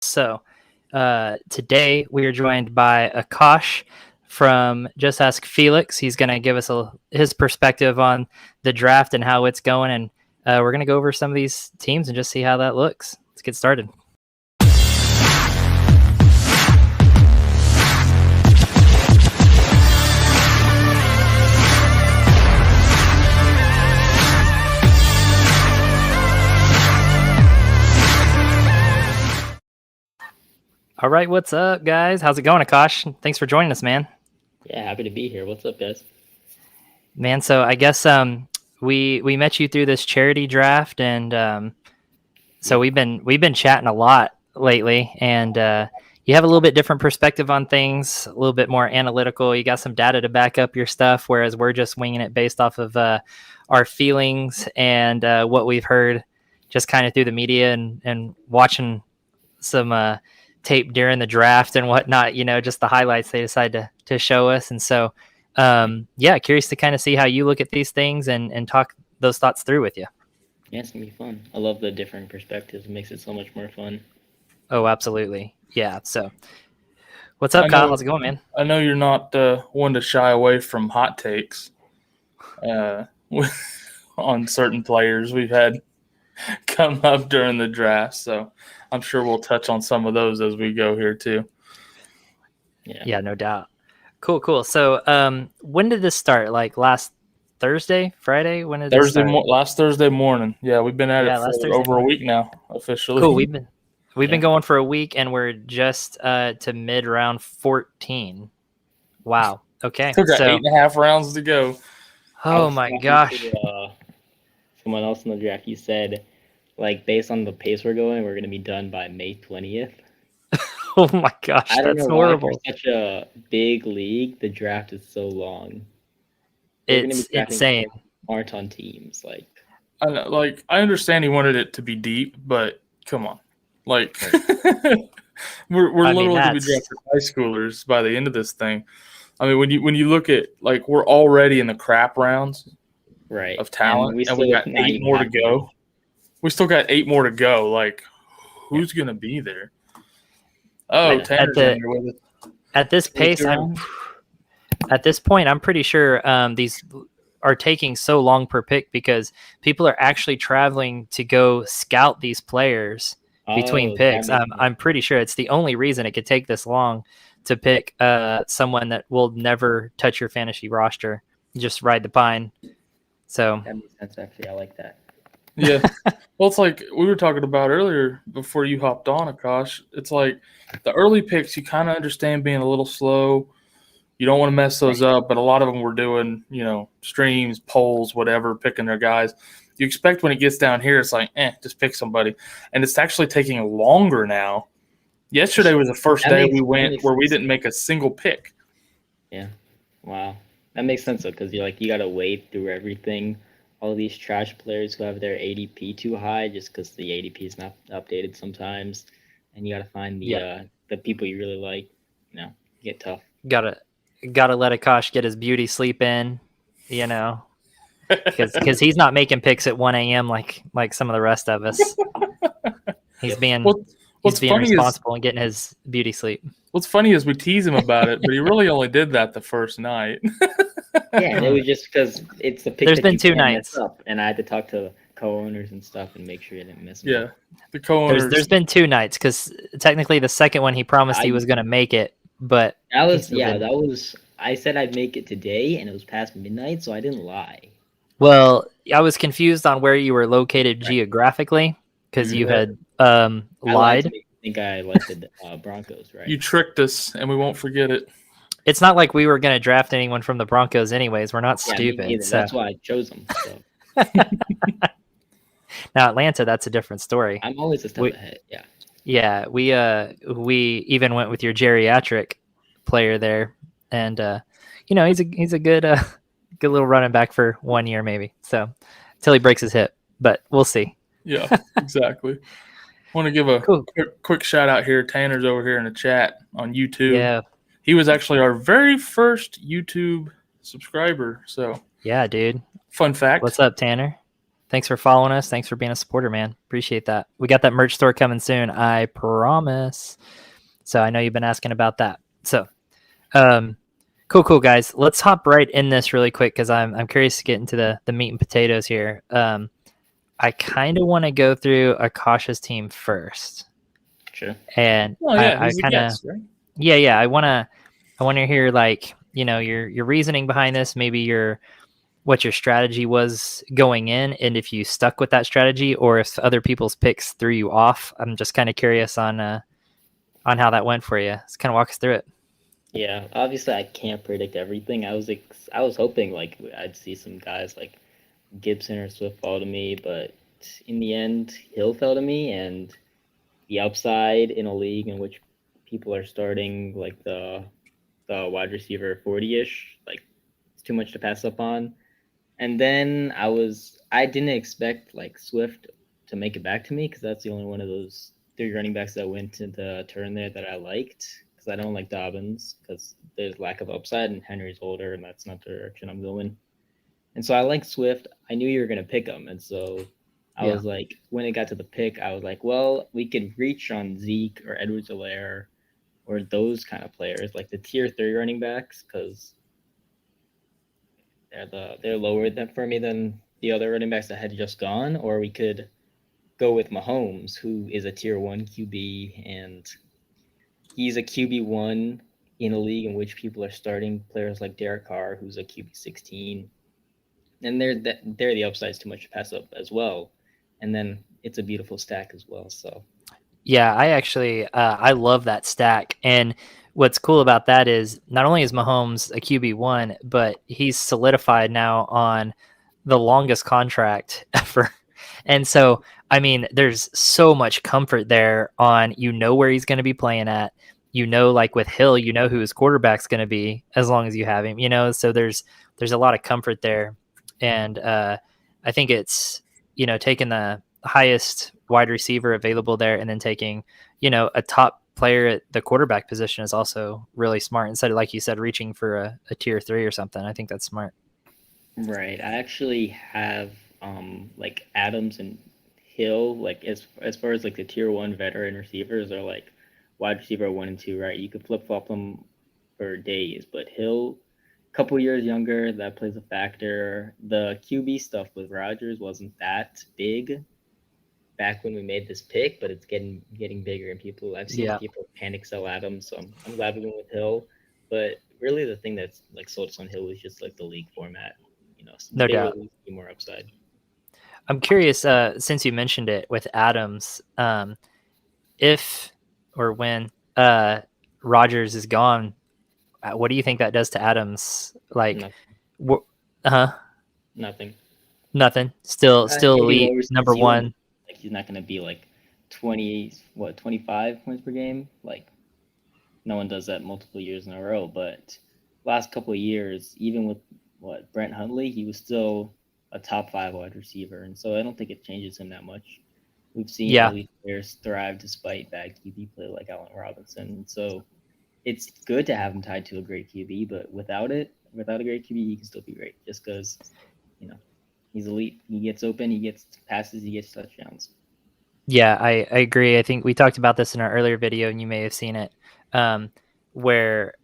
So today we are joined by Akash from Just Ask Felix. He's going to give us his perspective on the draft and how it's going, and we're going to go over some of these teams and just see how that looks. Let's get started. All right, what's up, guys? How's it going, Akash? Thanks for joining us, man. Yeah, happy to be here. What's up, guys? Man, so I guess we met you through this charity draft, and so we've been chatting a lot lately, and you have a little bit different perspective on things, a little bit more analytical. You got some data to back up your stuff, whereas we're just winging it based off of our feelings and what we've heard just kind of through the media and watching some tape during the draft and whatnot, just the highlights they decide to show us. And so, curious to kind of see how you look at these things and talk those thoughts through with you. Yeah, it's gonna be fun. I love the different perspectives. It makes it so much more fun. Oh, absolutely. Yeah. So what's up, Kyle? How's it going, man? I know you're not one to shy away from hot takes on certain players we've had come up during the draft. So I'm sure we'll touch on some of those as we go here too. Yeah, no doubt. Cool. So when did this start? Like last Thursday, Friday? When did this start? Last Thursday morning. Yeah, we've been at it for over a week now, officially. Cool. We've been going for a week, and we're just to mid round 14. Wow. Okay. Still got 8.5 rounds to go. Oh my gosh. Someone else in the draft, you said, like, based on the pace we're going, we're going to be done by May 20th. Oh my gosh, that's horrible. For such a big league, the draft is so long. It's insane. Aren't on teams, like. I know, like, I understand he wanted it to be deep, but come on, like, we're literally going to be drafting high schoolers by the end of this thing. I mean, when you look at, like, we're already in the crap rounds, right, of talent, and we got 8 more to go. We still got 8 more to go. Like, who's going to be there? Oh, Tanner's in here with it. At this pace, at this point, I'm pretty sure these are taking so long per pick because people are actually traveling to go scout these players between picks. I'm pretty sure it's the only reason it could take this long to pick someone that will never touch your fantasy roster. Just ride the pine. So that makes sense. Actually, I like that. Yeah. Well, it's like we were talking about earlier before you hopped on, Akash. It's like the early picks, you kind of understand being a little slow. You don't want to mess those up, but a lot of them were doing, streams, polls, whatever, picking their guys. You expect when it gets down here, it's like, just pick somebody. And it's actually taking longer now. Yesterday was the first day we went where we didn't make a single pick. Yeah. Wow. That makes sense, though, because you got to wade through everything. All these trash players who have their ADP too high just because the ADP is not updated sometimes. And you got to find the people you really like. Get tough. Gotta let Akash get his beauty sleep in, because he's not making picks at 1 a.m. like some of the rest of us. He's being responsible and getting his beauty sleep. What's funny is we tease him about it, but he really only did that the first night. Yeah, it was just because it's the pick. There's been 2 nights, and I had to talk to co-owners and stuff and make sure you didn't miss them. Yeah, the co-owners. There's been 2 nights because technically the second one he promised he was going to make it, but that was I said I'd make it today, and it was past midnight, so I didn't lie. Well, I was confused on where you were located geographically because you had lied. I think I elected Broncos, right? You tricked us, and we won't forget it. It's not like we were going to draft anyone from the Broncos anyways. We're not stupid. So. That's why I chose them. So. Now, Atlanta, that's a different story. I'm always a step ahead, yeah. Yeah, we even went with your geriatric player there. And, he's a good little running back for 1 year maybe. So, until he breaks his hip. But we'll see. Yeah, exactly. I want to give a quick shout out here. Tanner's over here in the chat on YouTube. Yeah. He was actually our very first YouTube subscriber. So yeah, dude. Fun fact. What's up, Tanner? Thanks for following us. Thanks for being a supporter, man. Appreciate that. We got that merch store coming soon, I promise. So I know you've been asking about that. So, cool, guys. Let's hop right in this really quick because I'm curious to get into the meat and potatoes here. I kind of want to go through Akash's team first, Sure. and Oh yeah, I he's a kind of guest, right? yeah. I want to hear like your reasoning behind this. Maybe what your strategy was going in, and if you stuck with that strategy, or if other people's picks threw you off. I'm just kind of curious on how that went for you. Let's kind of walk us through it. Yeah, obviously I can't predict everything. I was hoping like I'd see some guys like Gibson or Swift fall to me, but in the end, Hill fell to me, and the upside in a league in which people are starting like the wide receiver 40-ish, like it's too much to pass up on. And then I didn't expect like Swift to make it back to me because that's the only one of those 3 running backs that went to the turn there that I liked, because I don't like Dobbins because there's lack of upside and Henry's older and that's not the direction I'm going. And so I like Swift. I knew you were going to pick him. And so I was like, when it got to the pick, I was like, well, we could reach on Zeke or Edwards-Helaire or those kind of players, like the tier 3 running backs, because they're lower than for me than the other running backs that had just gone. Or we could go with Mahomes, who is a tier 1 QB, and he's a QB1 in a league in which people are starting players like Derek Carr, who's a QB 16. And they're the upside's too much to pass up as well. And then it's a beautiful stack as well. So Yeah, I actually I love that stack. And what's cool about that is not only is Mahomes a QB1, but he's solidified now on the longest contract ever. And so, I mean, there's so much comfort there on where he's going to be playing at. Like with Hill, who his quarterback's going to be as long as you have him. So there's a lot of comfort there. And I think it's taking the highest wide receiver available there and then taking a top player at the quarterback position is also really smart, instead of, like you said, reaching for a tier 3 or something. I think that's smart. Right. I actually have like Adams and Hill, like as far as like the tier 1 veteran receivers are like wide receiver 1 and 2, right? You could flip flop them for days, but Hill, couple years younger, that plays a factor. The QB stuff with Rodgers wasn't that big back when we made this pick, but it's getting bigger, and I've seen people panic sell Adams, so I'm glad we went with Hill. But really, the thing that's like sold us on Hill was just like the league format. No doubt. More upside. I'm curious, since you mentioned it with Adams, if or when Rodgers is gone, what do you think that does to Adams? Like, Nothing. Nothing. Still elite, number 1. Like, he's not going to be like 25 points per game. Like, no one does that multiple years in a row. But last couple of years, even with Brent Hundley, he was still a top 5 wide receiver, and so I don't think it changes him that much. We've seen elite players thrive despite bad QB play, like Allen Robinson. So it's good to have him tied to a great QB, but without a great QB, he can still be great. Just because, he's elite. He gets open. He gets passes. He gets touchdowns. Yeah, I agree. I think we talked about this in our earlier video, and you may have seen it, where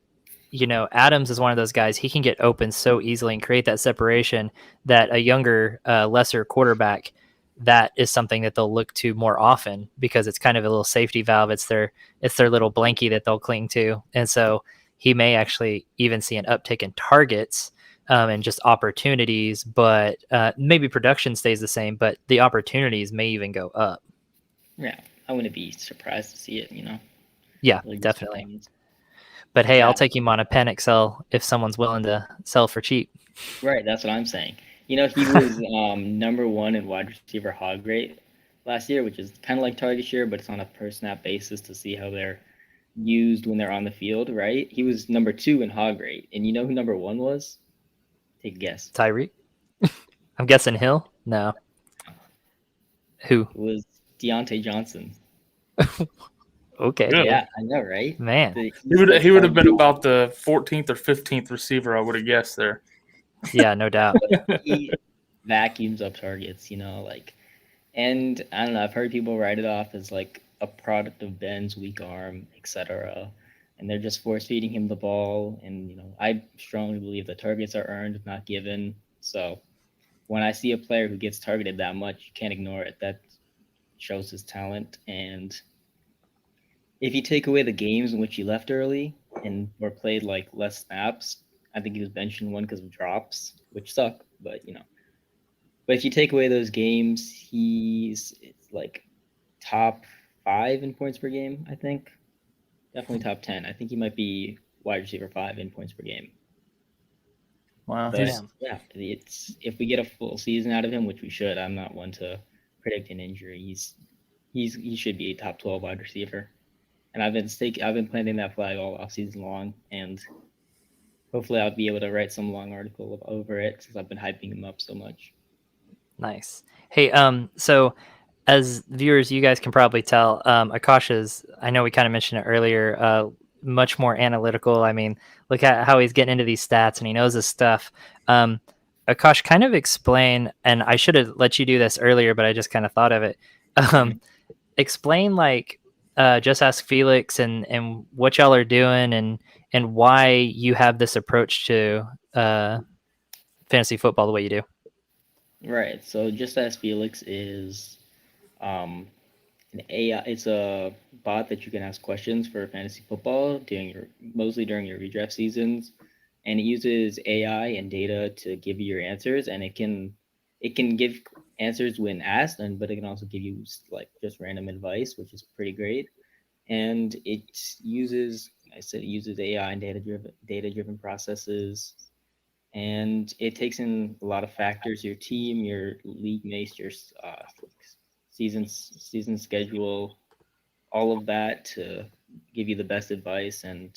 Adams is one of those guys. He can get open so easily and create that separation that a younger, lesser quarterback, that is something that they'll look to more often, because it's kind of a little safety valve. It's their little blankie that they'll cling to. And so he may actually even see an uptick in targets and just opportunities, but maybe production stays the same, but the opportunities may even go up. Yeah, I wouldn't be surprised to see it, Yeah, definitely. But hey, I'll take him on a panic sell if someone's willing to sell for cheap. Right, that's what I'm saying. He was number 1 in wide receiver hog rate last year, which is kind of like target share, but it's on a per snap basis to see how they're used when they're on the field, right? He was number 2 in hog rate. And you know who number 1 was? Take a guess. Tyreek? I'm guessing Hill? No. Who? It was Deontay Johnson. Okay. Yeah, I know, right? Man. He would have been about the 14th or 15th receiver, I would have guessed there. Yeah, no doubt. vacuums up targets, and I don't know, I've heard people write it off as like a product of Ben's weak arm, etc. And they're just force feeding him the ball. And I strongly believe the targets are earned, not given. So when I see a player who gets targeted that much, you can't ignore it. That shows his talent. And if you take away the games in which he left early and or played like less snaps, I think he was benched in one because of drops, which suck. But if you take away those games, he's like top 5 in points per game. I think definitely top 10. I think he might be wide receiver 5 in points per game. Wow. But He's, yeah, it's if we get a full season out of him, which we should. I'm not one to predict an injury. He should be a top 12 wide receiver. And I've been planting that flag all off season long, and hopefully I'll be able to write some long article over it since I've been hyping him up so much. Nice. Hey, so as viewers, you guys can probably tell, Akash is, I know we kind of mentioned it earlier, much more analytical. I mean, look at how he's getting into these stats and he knows his stuff. Akash, kind of explain, and I should have let you do this earlier, but I just kind of thought of it. Explain like Just Ask Felix and what y'all are doing and why you have this approach to fantasy football the way you do. Right. So Just Ask Felix is an AI. It's a bot that you can ask questions for fantasy football mostly during your redraft seasons, and it uses AI and data to give you your answers, and it can give answers when asked, but it can also give you like just random advice, which is pretty great. And it uses AI and data driven processes, and it takes in a lot of factors: your team, your league mates, your season schedule, all of that to give you the best advice. And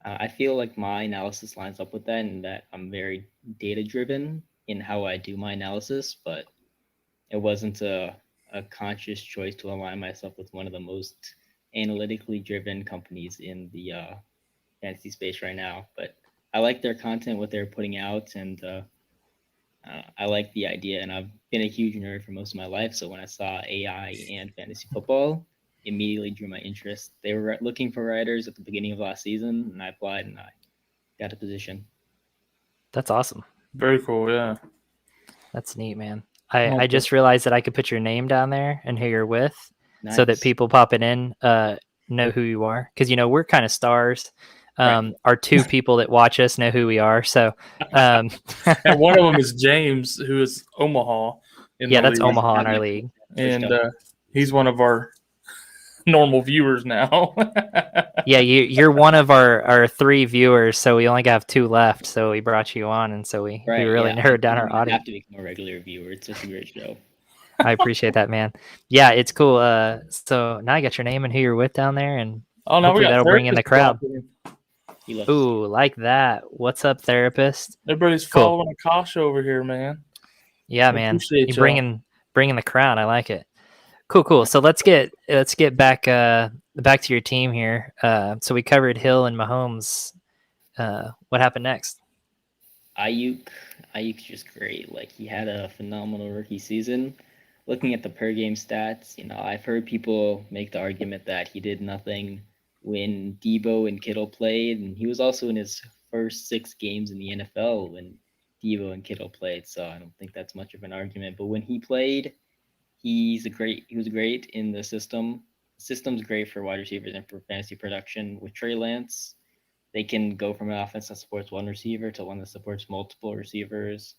I feel like my analysis lines up with that, and that I'm very data driven in how I do my analysis. But it wasn't a conscious choice to align myself with one of the most analytically driven companies in the fantasy space right now. But I like their content, what they're putting out, and I like the idea. And I've been a huge nerd for most of my life. So when I saw AI and fantasy football, immediately drew my interest. They were looking for writers at the beginning of last season, and I applied and I got a position. That's awesome. very cool. Yeah. That's neat, man. I just realized that I could put your name down there and who you're with, Nice. so that people popping in know who you are. Because we're kind of stars. Right. Our 2 people that watch us know who we are. So, And one of them is James, who is Omaha. Yeah, that's league. Omaha in our league. And he's one of our normal viewers now. Yeah, you're one of our 3 viewers, so we only got 2 left. So we brought you on, and so we really narrowed down our audience. Have to become a regular viewer. It's such a great show. I appreciate that, man. Yeah, it's cool. So now I got your name and who you're with down there, and hopefully that'll bring in the crowd. Ooh, like that. What's up, therapist? Everybody's following Akash over here, man. Yeah, man. You're bringing the crowd. I like it. Cool. So let's get back to your team here. So we covered Hill and Mahomes. What happened next? Ayuk's just great. Like, he had a phenomenal rookie season. Looking at the per game stats, I've heard people make the argument that he did nothing when Debo and Kittle played, and he was also in his first 6 games in the NFL when Debo and Kittle played. So I don't think that's much of an argument. But when he played, he was great in the system. The system's great for wide receivers and for fantasy production. With Trey Lance, they can go from an offense that supports one receiver to one that supports multiple receivers.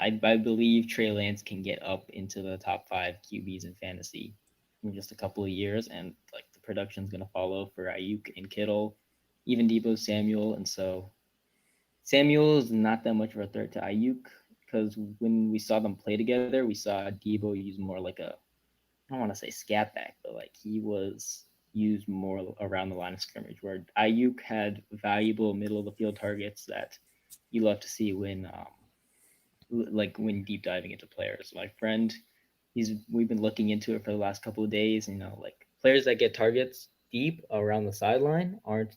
I believe Trey Lance can get up into the top 5 QBs in fantasy in just a couple of years, and like the production's going to follow for Ayuk and Kittle, even Debo Samuel. And so Samuel is not that much of a threat to Ayuk, because when we saw them play together, we saw Debo use more like I don't want to say scat back, but like he was used more around the line of scrimmage, where Ayuk had valuable middle of the field targets that you love to see when deep diving into players. My friend, we've been looking into it for the last couple of days. Like players that get targets deep around the sideline aren't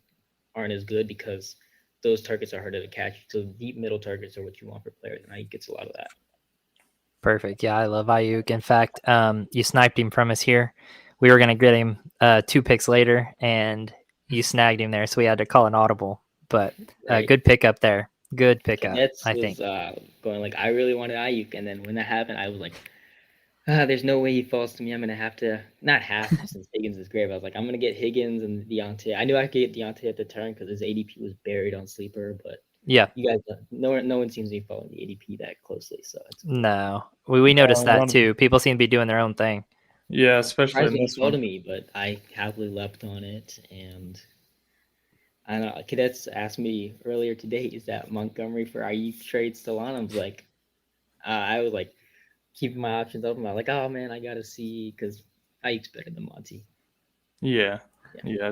as good, because those targets are harder to catch. So deep middle targets are what you want for players, and Ayuk gets a lot of that. Perfect. Yeah, I love Ayuk. In fact, you sniped him from us here. We were going to get him 2 picks later, and you snagged him there, so we had to call an audible. But Right. good pickup there. Good pickup, Cadets I was think. going like, I really wanted Ayuk, and then when that happened, I was like, there's no way he falls to me. I'm gonna have to since Higgins is great. But I was like, I'm gonna get Higgins and Deontay. I knew I could get Deontay at the turn because his ADP was buried on sleeper, but Yeah. you guys, no one seems to be following the ADP that closely. So it's No, we noticed that too. People seem to be doing their own thing. Yeah, especially in surprised when he this fell to one. me, but I happily leapt on it. And I don't know. Cadets asked me earlier today, is that Montgomery for Ayuk trade still on? I was like, keeping my options open. I'm like, oh man, I gotta see because Ayuk's better than Monty. Yeah,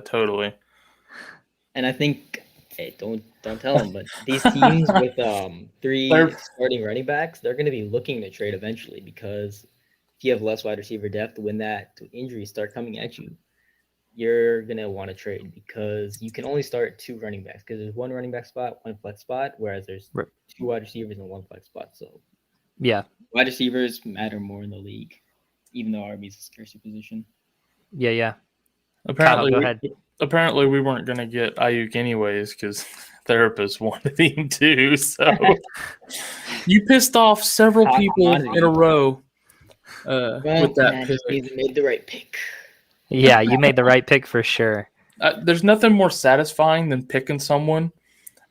totally. And I think, hey, don't tell them, but these teams with 3 starting running backs, they're going to be looking to trade eventually because if you have less wide receiver depth, when that injuries start coming at you, you're going to want to trade because you can only start 2 running backs because there's 1 running back spot, 1 flex spot, whereas there's 2 wide receivers and 1 flex spot. So yeah, wide receivers matter more in the league, even though RB is a scarcer position. Yeah. Apparently, Kyle, go ahead. Apparently, we weren't going to get Ayuk anyways because therapist wanted him too. So you pissed off several people in a row with that pick. You made the right pick. Yeah, you made the right pick for sure. There's nothing more satisfying than picking someone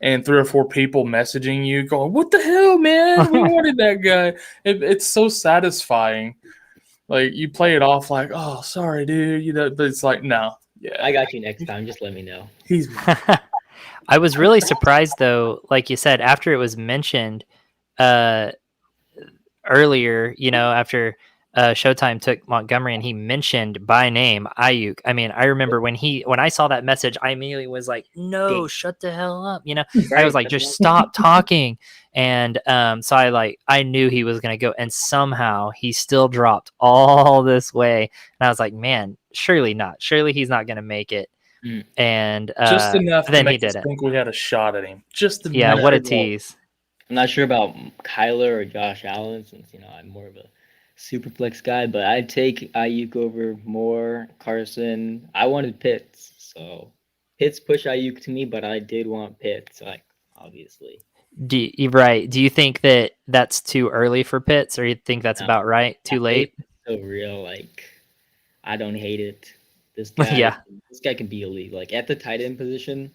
and 3 or 4 people messaging you going, "What the hell, man? We wanted that guy." It's so satisfying. Like you play it off like, "Oh, sorry, dude," but it's like, no. Yeah, I got you next time. Just let me know. I was really surprised though, like you said, after it was mentioned earlier, after Showtime took Montgomery and he mentioned by name Ayuk. I mean, I remember when I saw that message, I immediately was like, no, shut the hell up. I was like, just stop talking. And so I knew he was going to go, and somehow he still dropped all this way. And I was like, man, surely not. Surely he's not going to make it. And just enough then to he make did us it. think we had a shot at him. Just enough. Yeah, what a tease. I'm not sure about Kyler or Josh Allen since I'm more of a super flex guy, but I'd take Ayuk over Moore, Carson. I wanted Pitts, so Pitts pushed Ayuk to me, but I did want Pitts, obviously. Right. Do you think that that's too early for Pitts, or you think that's about right? Too late? So real, I don't hate it. This guy, this guy can be elite. At the tight end position,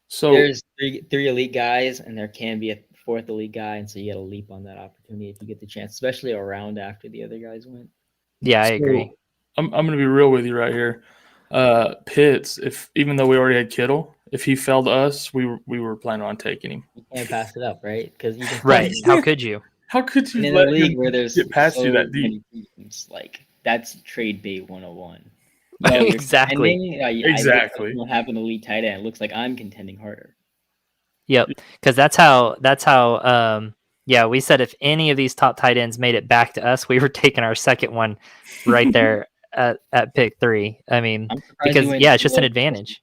so there's three elite guys, and there can be a 4th elite guy, and so you got to leap on that opportunity if you get the chance, especially around after the other guys went. Yeah, I agree. I'm going to be real with you right here. Pitts, even though we already had Kittle, if he fell to us, we were planning on taking him. You can't pass it up, right? Because right. How could you? How could you in let a league him where there's get past you that deep? Teams, that's trade bait 101. Exactly. Exactly. What happened to elite tight end? It looks like I'm contending harder. Yep, because that's how. We said if any of these top tight ends made it back to us, we were taking our second one right there at pick 3. I mean, because it's just an advantage.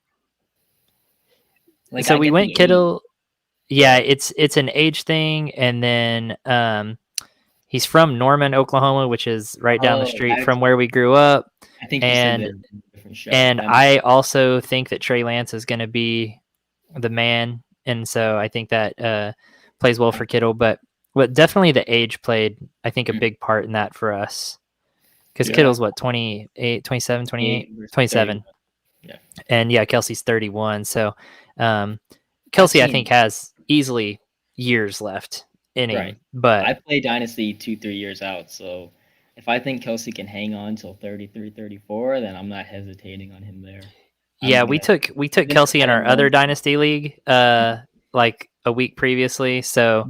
So we went Kittle. Yeah, it's an age thing, and then he's from Norman, Oklahoma, which is right down the street from where we grew up. I think and I also think that Trey Lance is going to be the man, and so I think that plays well for Kittle. But definitely the age played, I think, a big part in that for us. Because Kittle's, 28, 27, 28? 27. Yeah. And, Kelsey's 31. So Kelsey, I think, has easily years left in him. Right. But I play Dynasty 2-3 years out, so if I think Kelsey can hang on till 33, 34, then I'm not hesitating on him there. We took Kelsey in our other Dynasty league like a week previously, so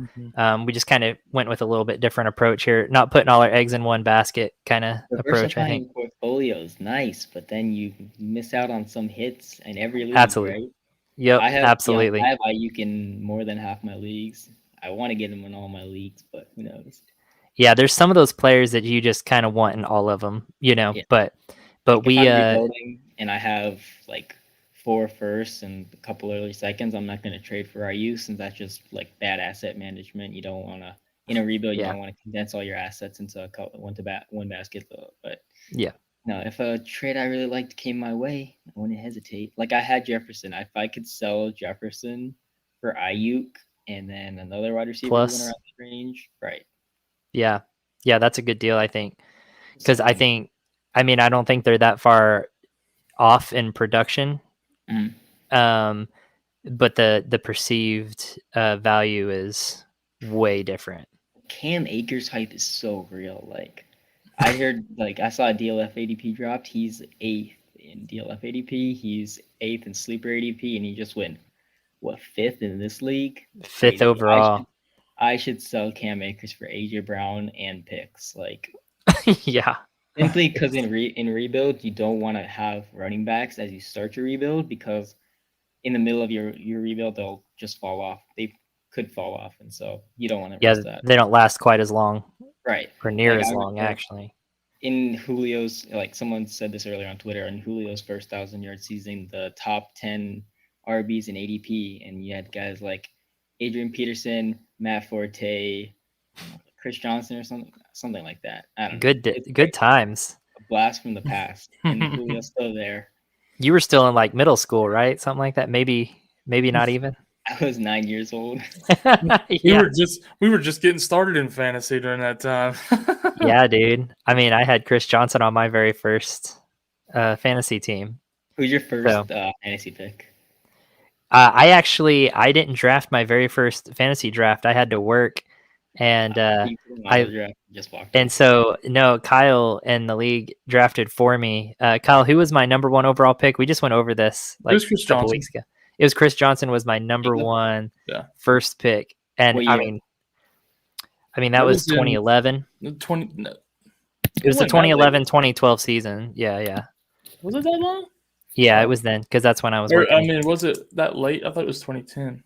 we just kind of went with a little bit different approach here, not putting all our eggs in one basket kind of approach. I think portfolio is nice, but then you miss out on some hits in every league. Absolutely. Right? Yep, absolutely. I have Ayuk in more than half my leagues. I want to get him in all my leagues, but who knows? Yeah, there's some of those players that you just kind of want in all of them, but if I'm rebuilding and I have 4 firsts and a couple early seconds, I'm not going to trade for IU since that's just like bad asset management. You don't want to in a rebuild. You don't want to condense all your assets into one basket. But Yeah. no, if a trade I really liked came my way, I wouldn't hesitate. Like I had Jefferson. If I could sell Jefferson for Ayuk and then another wide receiver who went Plus. around that range, right? Yeah. Yeah, that's a good deal, I think. Because I don't think they're that far off in production. But the perceived value is way different. Cam Akers hype is so real. Like I heard, like I saw DLF ADP dropped. He's 8th in DLF ADP. He's 8th in sleeper ADP, and he just went 5th in this league. 5th overall. I should sell Cam Akers for AJ Brown and picks. Like yeah. Simply because in rebuild you don't want to have running backs as you start your rebuild, because in the middle of your rebuild they'll just fall off. They could fall off, and so you don't want to risk that. They don't last quite as long, right? Or near as long, actually. In Julio's, like someone said this earlier on Twitter, in Julio's first 1,000-yard season, the top 10 RBs in ADP, and you had guys like Adrian Peterson, Matt Forte, Chris Johnson, or something like that. I don't know. Good times. A blast from the past, and Julio's still there. You were still in like middle school, right? Something like that. Maybe not even. I was 9 years old. We were just getting started in fantasy during that time. Yeah, dude. I mean, I had Chris Johnson on my very first fantasy team. Who's your first fantasy pick? I didn't draft my very first fantasy draft. I had to work, and Kyle in the league drafted for me. Kyle, who was my number 1 overall pick? We just went over this like a couple weeks ago. It was Chris Johnson was my number 1 first pick, and I mean that was 2011. It was the 2011-2012 season. Yeah. Was it that long? Yeah, it was then, because that's when I was working. I mean, was it that late? I thought it was 2010.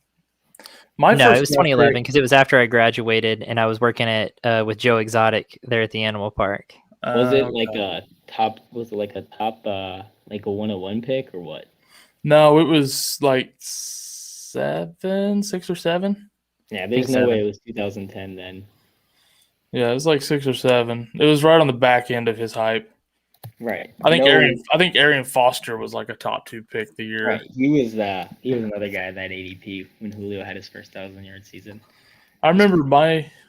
It was 2011 because it was after I graduated and I was working with Joe Exotic there at the animal park. Was it like a top? Was it like a top, like a 101 pick or what? No, it was like 6 or 7. Yeah, there's no way it was 2010 then. Yeah, it was like 6 or 7. It was right on the back end of his hype. Right. I think Arian Foster was like a top 2 pick the year. Right. He was another guy that ADP when Julio had his first 1,000-yard season. I remember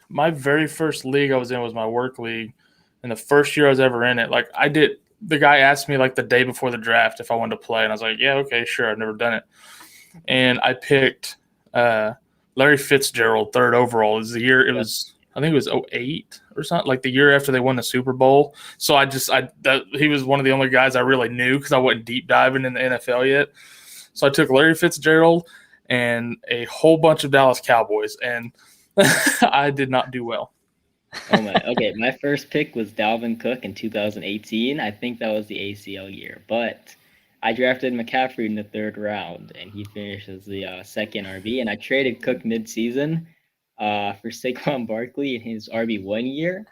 my very first league I was in was my work league, and the first year I was ever in it, like the guy asked me like the day before the draft if I wanted to play, and I was like, yeah, okay, sure. I've never done it. And I picked Larry Fitzgerald 3rd overall. It was the year I think it was 2008 or something, like the year after they won the Super Bowl. So he was one of the only guys I really knew because I wasn't deep diving in the NFL yet. So I took Larry Fitzgerald and a whole bunch of Dallas Cowboys, and I did not do well. Oh my! Okay, my first pick was Dalvin Cook in 2018. I think that was the ACL year, but I drafted McCaffrey in the 3rd round, and he finished as the second RB. And I traded Cook mid-season for Saquon Barkley in his RB1 year,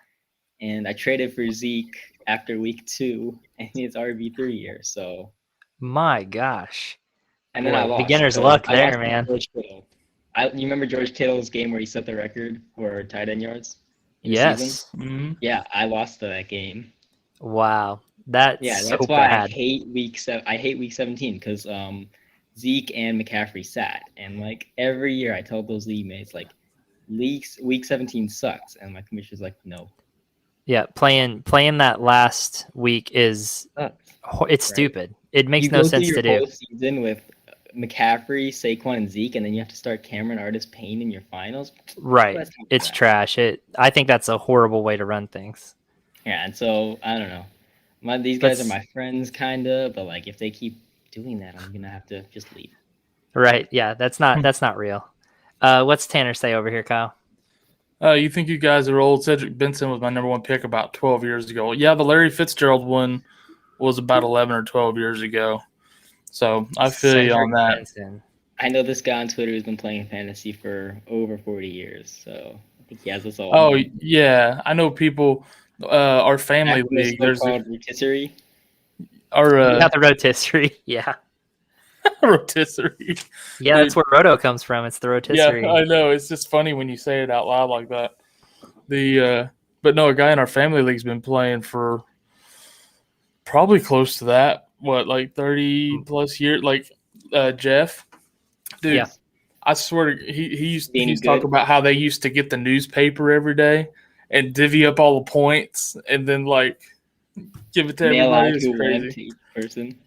and I traded for Zeke after week 2 in his RB3 year. So, my gosh! And then I lost. Beginner's luck there, man. You remember George Kittle's game where he set the record for tight end yards? Yes. Mm-hmm. Yeah, I lost that game. Wow, that's so why bad. I hate week 17 because Zeke and McCaffrey sat, and like every year I tell those league mates like week 17 sucks, and my commissioner's like, no. Yeah, playing that last week it's stupid. It makes no sense to do. Whole season with McCaffrey, Saquon, and Zeke, and then you have to start Cameron Artis-Payne in your finals. Right. It's trash. I think that's a horrible way to run things. Yeah, and so I don't know. These guys are my friends, kinda, but like if they keep doing that, I'm gonna have to just leave. Right. Yeah, that's not real. What's Tanner say over here, Kyle? You think you guys are old? Cedric Benson was my number 1 pick about 12 years ago. Yeah, the Larry Fitzgerald one was about 11 or 12 years ago. So I feel you on that. Benson. I know this guy on Twitter who's been playing fantasy for over 40 years, so I think he has us all. Oh, yeah. I know people, our family league. There's a rotisserie. Not the rotisserie, yeah. Rotisserie. Yeah, that's where roto comes from. It's the rotisserie. Yeah, I know. It's just funny when you say it out loud like that. But no, a guy in our family league's been playing for probably close to that. What, like 30 plus years? Like Jeff, dude. Yeah. I swear he's good? talking about how they used to get the newspaper every day and divvy up all the points and then like give it to Mail everybody. out It's who won crazy. to each person.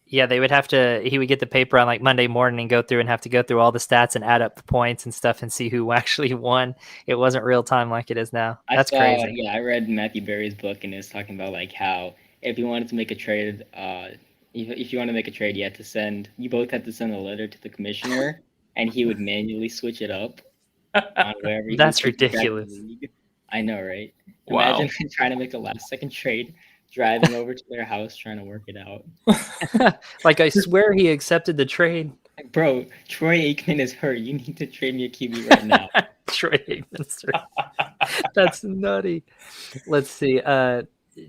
Yeah, they would have to. He would get the paper on like Monday morning and go through and have to go through all the stats and add up the points and stuff and see who actually won. It wasn't real time like it is now. That's crazy. Yeah, I read Matthew Berry's book and it's talking about like how if you wanted to make a trade, if you want to make a trade, you both had to send a letter to the commissioner, and he would manually switch it up on wherever. That's ridiculous. I know, right? Wow. Imagine trying to make a last-second trade, driving over to their house trying to work it out. Like, I swear he accepted the trade. Like, bro, Troy Aikman is hurt. You need to trade me a QB right now. Troy Aikman's hurt. That's nutty. Let's see.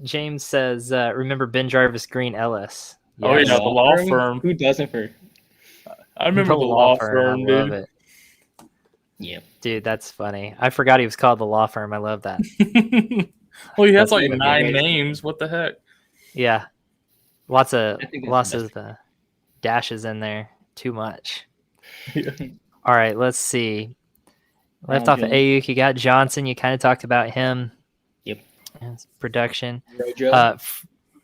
James says, remember Ben Jarvis Green Ellis? Oh, yeah, the law firm. Who doesn't for? I remember the law firm, I dude. love it. Yep. Dude, that's funny. I forgot he was called the law firm. I love that. Well, he has That's like really 9 great. names. What the heck? Yeah. Lots of I think that's the best. dashes in there. Too much. Yeah. All right, let's see. Left Ronald off of Jones. Ayuk, you got Johnson. You kind of talked about him. Yep. His production. Rojo.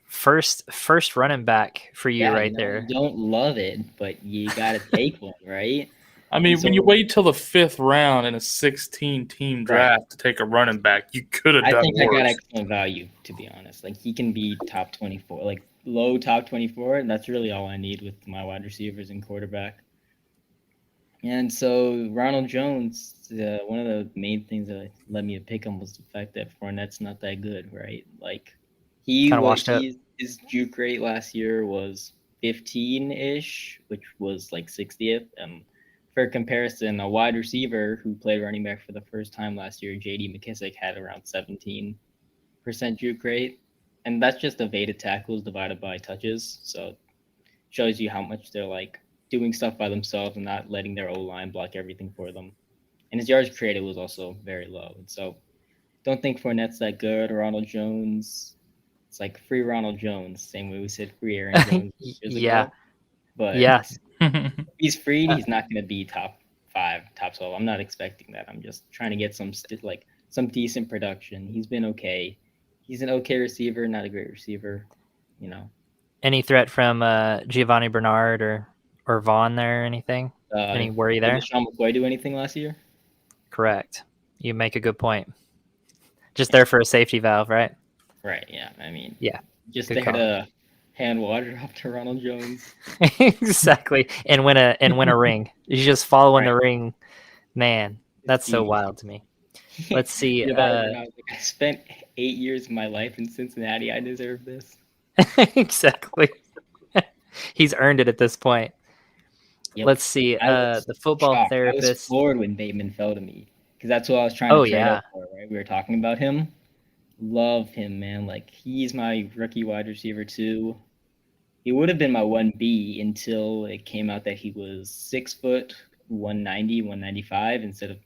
First running back for you right there. You don't love it, but you gotta take one, right? I mean, So- when you wait till the 5th round in a 16-team draft to take a running back, you could have I done think I got worse. excellent value, to be honest. Like he can be top 24, like low top 24, and that's really all I need with my wide receivers and quarterback. And so Ronald Jones, one of the main things that led me to pick him was the fact that Fournette's not that good, right? Like Kinda washed up. his juke rate last year was 15-ish, which was like 60th. For comparison, a wide receiver who played running back for the first time last year, J.D. McKissick, had around 17% juke rate. And that's just evaded tackles divided by touches. So it shows you how much they're like doing stuff by themselves and not letting their O-line block everything for them. And his yards created was also very low. And so don't think Fournette's that good. Ronald Jones, it's like free Ronald Jones, same way we said free Aaron Jones. years Yeah. ago. But Yeah. if he's freed, he's not going to be top 5, top 12. I'm not expecting that. I'm just trying to get some decent production. He's been okay. He's an okay receiver, not a great receiver, you know. Any threat from Giovanni Bernard or Vaughn there or anything? Any worry there? Did Sean McCoy do anything last year? Correct. You make a good point. Just there for a safety valve, right? Right, yeah. I mean, Yeah, just good there call. to hand water up to Ronald Jones. Exactly. And win a ring. You just follow in the Right. ring. Man, that's so wild to me. Let's see. Yeah, I was like, I spent 8 years of my life in Cincinnati. I deserve this. Exactly. He's earned it at this point. Yep. Let's see. I was The football shocked. I was therapist. floored when Bateman fell to me because that's what I was trying to trade up for, right? We were talking about him. Love him, man. Like, he's my rookie wide receiver, too. He would have been my 1B until it came out that he was 6 foot, 190, 195 instead of.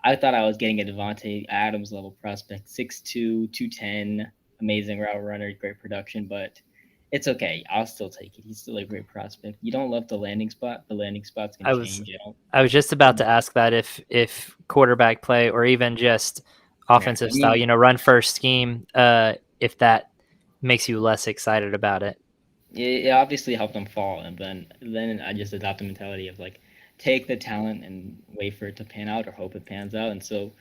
I thought I was getting a Devontae Adams level prospect, 6'2", 210, amazing route runner, great production, but it's okay. I'll still take it. He's still a great prospect. You don't love the landing spot. The landing spot's going to change. I was just about to ask that if quarterback play or even just offensive style, run first scheme, if that makes you less excited about it. It obviously helped him fall, and then I just adopt the mentality of like, take the talent and wait for it to pan out or hope it pans out. And so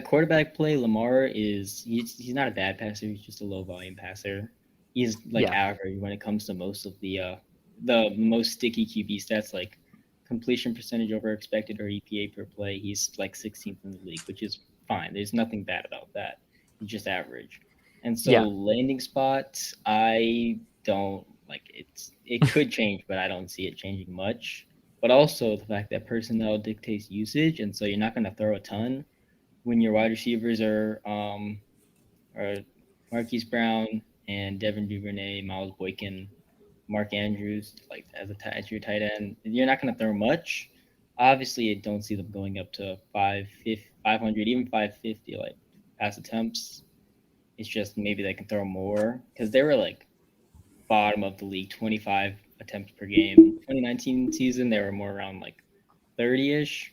quarterback play, Lamar he's not a bad passer. He's just a low volume passer. He's average when it comes to most of the most sticky QB stats, like completion percentage over expected or EPA per play. He's like 16th in the league, which is fine. There's nothing bad about that. He's just average. And so landing spot, I don't like it. It could change, but I don't see it changing much. But also the fact that personnel dictates usage, and so you're not going to throw a ton when your wide receivers are Marquise Brown and Devin Duvernay, Miles Boykin, Mark Andrews like as your tight end. You're not going to throw much. Obviously, I don't see them going up to 500, even 550 like pass attempts. It's just maybe they can throw more because they were like bottom of the league, 25 attempts per game. 2019 season, they were more around like 30-ish.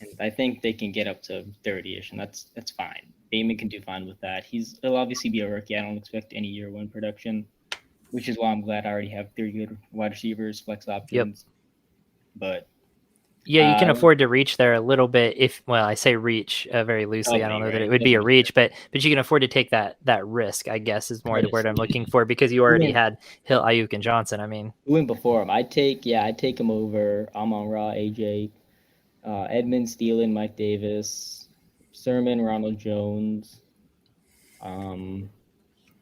And I think they can get up to 30-ish, and that's fine. Bateman can do fine with that. He'll obviously be a rookie. I don't expect any year one production, which is why I'm glad I already have 3 good wide receivers, flex options. But yeah, you can afford to reach there a little bit. I say reach very loosely. I don't know that it would be a reach, but you can afford to take that risk, I guess, is more the word I'm looking for, because you already had Hill, Ayuk, and Johnson. I mean, who went before him? I'd take him over Amon-Ra, AJ, Edmund, Thielen, Mike Davis, Sermon, Ronald Jones,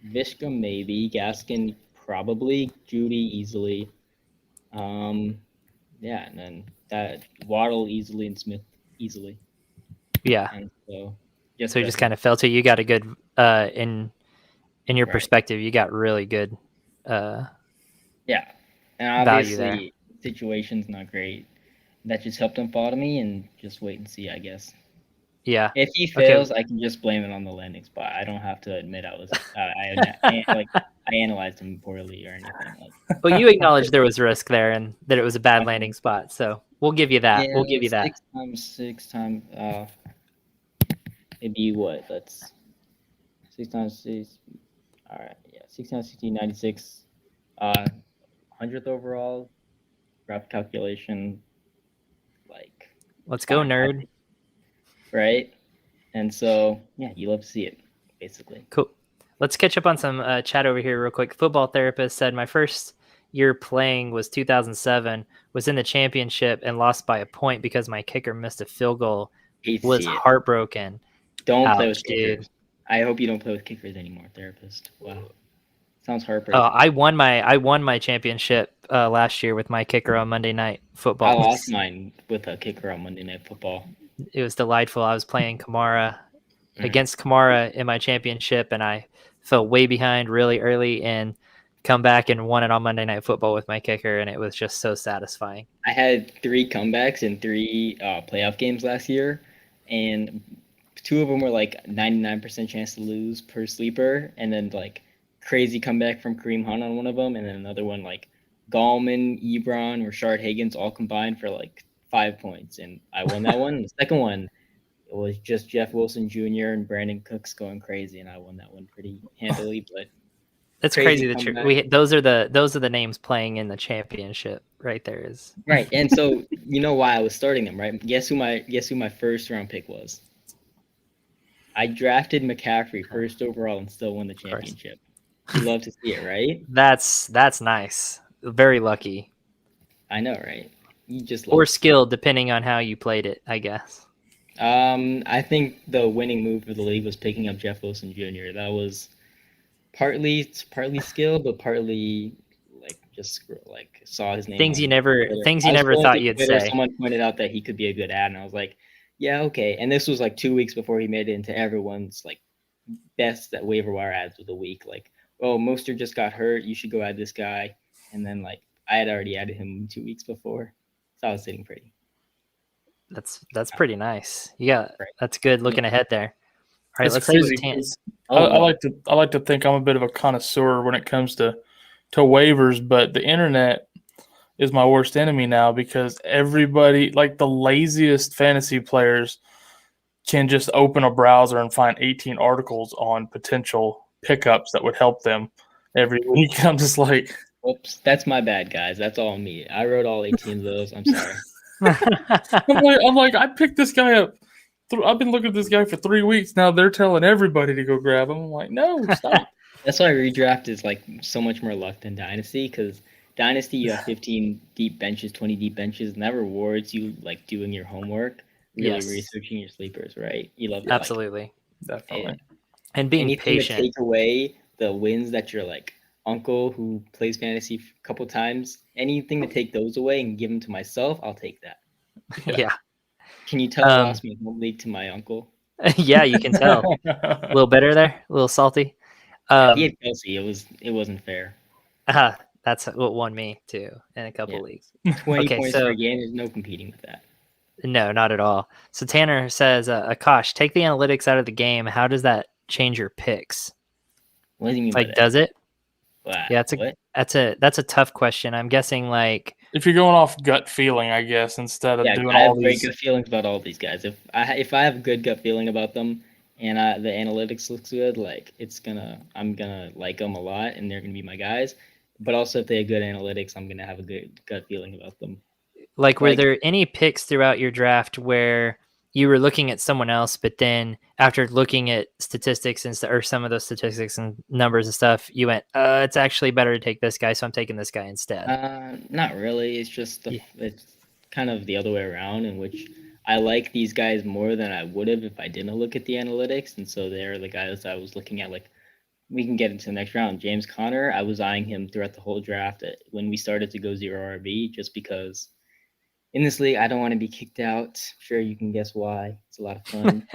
Vishka maybe, Gaskin probably, Judy easily, and then that Waddle easily and Smith easily. Yeah. And so you just kind of felt it. You got a good in your perspective. You got really good. And obviously situation's not great. That just helped him fall to me, and just wait and see, I guess. Yeah. If he fails, I can just blame it on the landing spot. I don't have to admit I analyzed him poorly or anything. Well, you acknowledged there was risk there and that it was a bad landing spot, so we'll give you that. We'll give you that. 6 times. It'd be what? That's 6 times 6. All right, 6 times 16, 96. 100th overall. Rough calculation. Let's go, nerd. Right? And so, you love to see it, basically. Cool. Let's catch up on some chat over here real quick. Football Therapist said, my first year playing was 2007, was in the championship and lost by a point because my kicker missed a field goal. Was heartbroken. Don't play with kickers. I hope you don't play with kickers anymore, Therapist. Wow. Sounds heartbreaking. I won my championship last year with my kicker on Monday Night Football. I lost mine with a kicker on Monday Night Football. It was delightful. I was playing Kamara against Kamara in my championship, and I fell way behind really early and come back and won it on Monday Night Football with my kicker, and it was just so satisfying. I had 3 comebacks in 3 playoff games last year, and 2 of them were like 99% chance to lose per sleeper, and then like crazy comeback from Kareem Hunt on one of them, and then another one like Gallman, Ebron, Rashard Higgins all combined for like 5 points, and I won that one. The second one, it was just Jeff Wilson Jr. and Brandon Cooks going crazy, and I won that one pretty handily. But that's crazy that those are the names playing in the championship right there is right. And so you know why I was starting them, right? Guess who my first round pick was? I drafted McCaffrey first overall and still won the championship. You love to see it, right? That's nice. Very lucky. I know, right? You just or skilled, depending on how you played it, I guess. I think the winning move for the league was picking up Jeff Wilson Jr. That was partly skill, but partly saw his name. Things you never thought you'd say. Someone pointed out that he could be a good ad, and I was like, yeah, okay. And this was like 2 weeks before he made it into everyone's like best at waiver wire ads of the week. Like, oh, Mostert just got hurt. You should go add this guy. And then like I had already added him 2 weeks before, so I was sitting pretty. That's pretty nice. Yeah, that's good looking ahead there. All right, that's let's crazy. See I like to think I'm a bit of a connoisseur when it comes to waivers, but the internet is my worst enemy now because everybody, like the laziest fantasy players, can just open a browser and find 18 articles on potential pickups that would help them every week. I'm just like, whoops, that's my bad, guys. That's all me. I wrote all 18 of those. I'm sorry. I'm like, I picked this guy up. I've been looking at this guy for 3 weeks now. They're telling everybody to go grab him. I'm like, no, stop. That's why redraft is like so much more luck than Dynasty, because Dynasty you have 15 deep benches, 20 deep benches, and that rewards you like doing your homework, really researching your sleepers, right? You love that. Absolutely, definitely, and being patient. To take away the wins that your like uncle who plays fantasy a couple times, anything to take those away and give them to myself, I'll take that. Yeah. Can you tell I lost my home league to my uncle? Yeah, you can tell. A little bitter there, a little salty. He had Kelsey. It wasn't fair. That's what won me too in a couple Yeah. leagues. 20 Okay, points so per game. There's no competing with that. no, not at all. So Tanner says, Akash, take the analytics out of the game. How does that change your picks? What do you mean by Like, that? does it? Wow. Yeah, What? that's a tough question. I'm guessing like If you're going off gut feeling, I guess, instead of Yeah, doing I all have great these. gut feelings about all these guys. If I have a good gut feeling about them and the analytics looks good, like I'm gonna like them a lot, and they're gonna be my guys. But also, if they have good analytics, I'm gonna have a good gut feeling about them. were Like, there any picks throughout your draft where you were looking at someone else, but then after looking at statistics or some of those statistics and numbers and stuff, you went, it's actually better to take this guy, so I'm taking this guy instead. not really. It's just Yeah. it's kind of the other way around, in which I like these guys more than I would have if I didn't look at the analytics, and so they're the guys I was looking at. Like, we can get into the next round. James Conner, I was eyeing him throughout the whole draft when we started to go zero RB, just because in this league I don't want to be kicked out. Sure, you can guess why. It's a lot of fun,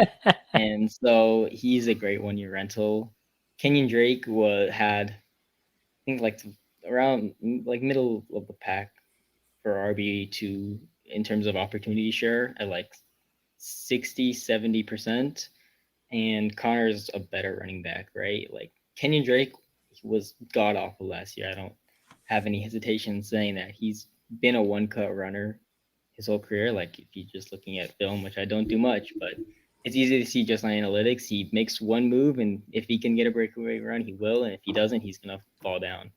and so he's a great 1-year rental. Kenyon Drake had, I think, like around like middle of the pack for RB2 in terms of opportunity share at like 60-70%. And Connor's a better running back, right? Like, Kenyon Drake was god awful last year. I don't have any hesitation saying that. He's been a one cut runner his whole career. Like, if you're just looking at film, which I don't do much, but it's easy to see just on analytics. He makes one move, and if he can get a breakaway run, he will. And if he doesn't, he's gonna fall down.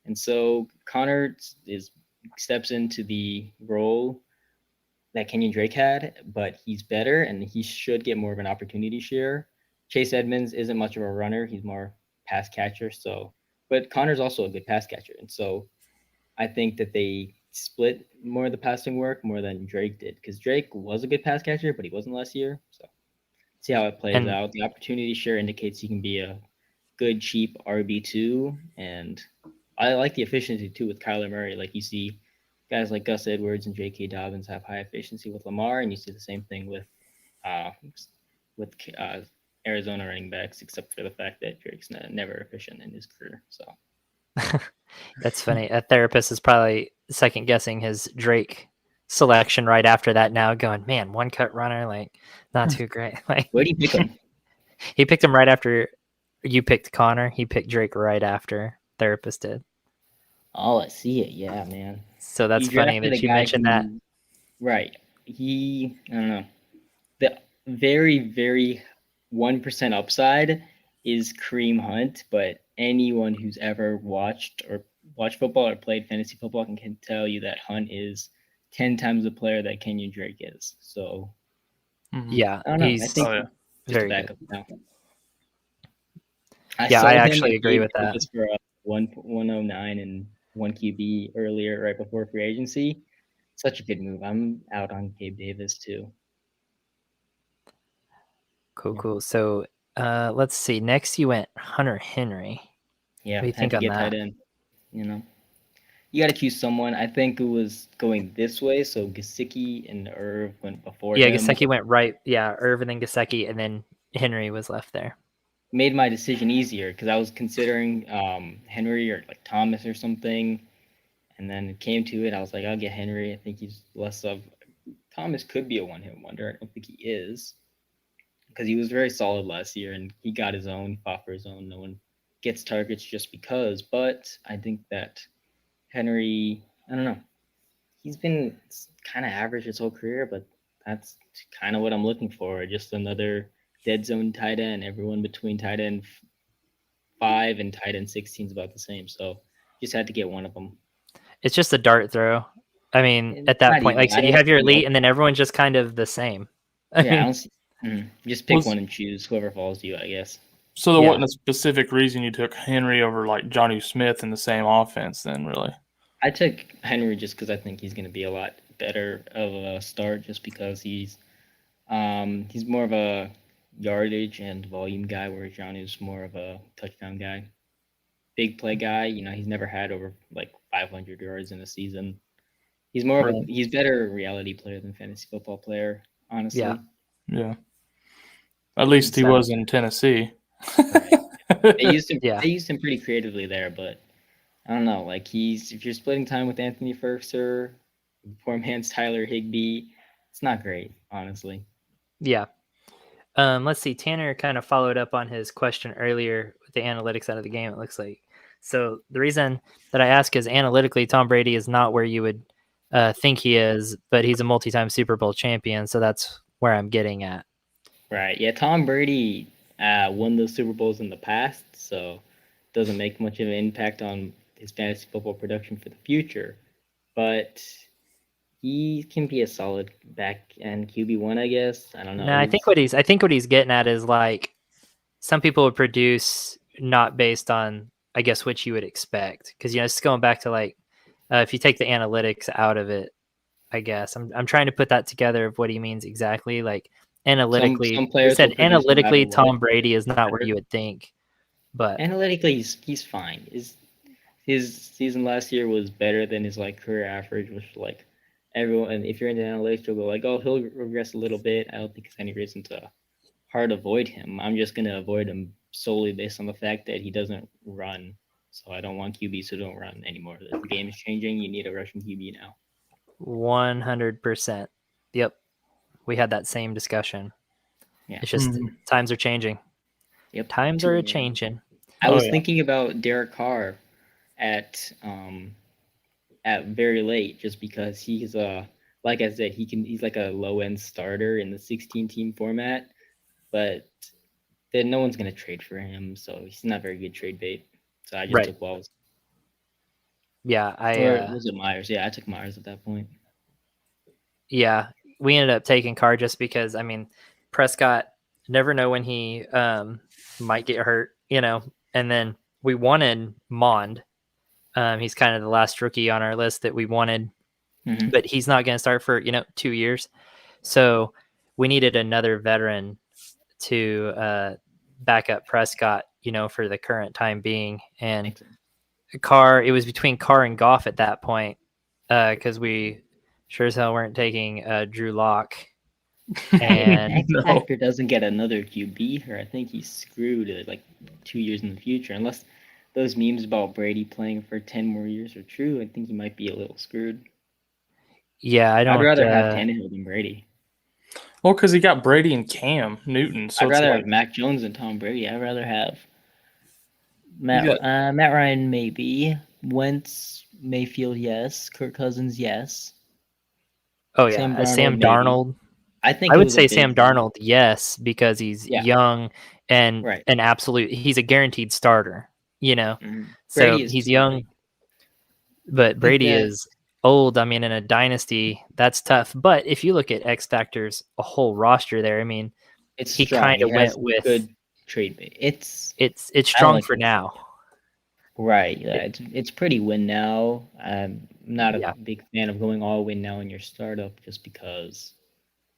And so Connor steps into the role that Kenyon Drake had, but he's better and he should get more of an opportunity share. Chase Edmonds isn't much of a runner; he's more pass catcher. So, but Connor's also a good pass catcher, and so I think that they split more of the passing work more than Drake did, because Drake was a good pass catcher, but he wasn't last year. So, see how it plays And out. The opportunity share indicates he can be a good cheap RB2, and I like the efficiency too with Kyler Murray. Like, you see guys like Gus Edwards and J.K. Dobbins have high efficiency with Lamar, and you see the same thing uh, with Arizona running backs, except for the fact that Drake's never efficient in his career. So that's funny. A therapist is probably second guessing his Drake selection right after that now, going, man, one cut runner, like not too great. Like, where do you pick him? he picked him right after you picked Connor. He picked Drake right after therapist did. Oh, I see it. Yeah, man. So that's You funny drafted a that you guy mentioned that. right. I don't know. The very, very 1% upside is Kareem Hunt, but anyone who's ever watched football or played fantasy football can tell you that Hunt is 10 times the player that Kenyon Drake is. So Yeah, I don't know. I he's think just a very backup good. now. I Yeah, I sold him actually at agree with Gabe that. Davis for 109 and 1 QB earlier, right before free agency. Such a good move. I'm out on Gabe Davis too. Cool, Yeah. cool. So let's see. Next, you went Hunter Henry. Yeah, What do you had think to on get that? tight end. You know, you got to choose someone. I think it was going this way, so Gesicki and Irv went before Yeah, him. Gesicki went right. Yeah, Irvin and Gesicki, and then Henry was left there. Made my decision easier because I was considering Henry or like Thomas or something, and then it came to it. I was like, I'll get Henry. I think he's less of Thomas. Could be a one-hit wonder. I don't think he is, because he was very solid last year and he got his own, fought for his own. No one gets targets just because. But I think that Henry, I don't know. He's been kind of average his whole career, but that's kind of what I'm looking for. Just another dead zone tight end. Everyone between tight end 5 and tight end 16 is about the same. So just had to get one of them. It's just a dart throw. I mean, And at that not point, even. like I I said, you don't have your see elite, and then everyone's just kind of the same. I Yeah, I mean, don't see. Just pick Was- one and choose whoever falls to you, I guess. So there Yeah. wasn't a specific reason you took Henry over like Johnny Smith in the same offense, then, really? I took Henry just because I think he's going to be a lot better of a start, just because he's more of a yardage and volume guy, whereas John is more of a touchdown guy, big play guy. He's never had over like 500 yards in a season. He's more of Right. he's better reality player than fantasy football player, honestly. Yeah. Yeah. At least he So- was in Tennessee. Right. They used him. Yeah. They used him pretty creatively there, but I don't know. Like if you're splitting time with Anthony Firkser, poor man's Tyler Higbee, it's not great, honestly. Yeah. Let's see. Tanner kind of followed up on his question earlier with the analytics out of the game, it looks like. So the reason that I ask is analytically, Tom Brady is not where you would think he is, but he's a multi-time Super Bowl champion. So that's where I'm getting at. Right. Yeah, Tom Brady won those Super Bowls in the past, so doesn't make much of an impact on his fantasy football production for the future. But he can be a solid back end QB1, I guess. I don't know. No, I think what he's getting at is like some people would produce not based on, I guess, what you would expect. Because it's going back to like if you take the analytics out of it, I guess I'm trying to put that together of what he means exactly. Like analytically, some he players said will produce no matter analytically, what. Tom Brady is not where you would think, but Analytically, he's fine. His season last year was better than his like career average, which like everyone. And if you're into analytics, you'll go like, oh, he'll regress a little bit. I don't think there's any reason to hard avoid him. I'm just gonna avoid him solely based on the fact that he doesn't run. So I don't want QBs who don't run anymore. The game is changing. You need a rushing QB now. 100%. Yep, we had that same discussion. Yeah. It's just times are changing. Yep. Times are changing. I was thinking about Derek Carr at very late just because he's like I said, he's like a low end starter in the 16 team format, but then no one's gonna trade for him, so he's not very good trade bait. So I just took Wallace. Yeah, or was it Myers? Yeah, I took Myers at that point. Yeah, we ended up taking Carr just because, I mean, Prescott, never know when he might get hurt, and then we wanted Mond. He's kind of the last rookie on our list that we wanted, but he's not going to start for, 2 years. So we needed another veteran to back up Prescott, for the current time being. And Carr, it was between Carr and Goff at that point because we sure as hell weren't taking Drew Lock. And X Factor doesn't get another QB, or I think he's screwed like 2 years in the future. Unless those memes about Brady playing for 10 more years are true, I think he might be a little screwed. Yeah, I'd rather have Tannehill than Brady. Well, because he got Brady and Cam Newton. So I'd rather have Mac Jones than Tom Brady. I'd rather have Matt Ryan, maybe. Wentz, Mayfield, yes. Kirk Cousins, yes. Oh, yeah. Sam Darnold. I would say Sam Darnold, yes, because he's young and an absolute, he's a guaranteed starter, So he's young, but Brady is old. I mean, in a dynasty, that's tough. But if you look at X Factor's a whole roster there, I mean, he kind of went with good trade bait. It's strong for now. Right. Yeah, it's pretty win now. I'm not a big fan of going all win now in your startup just because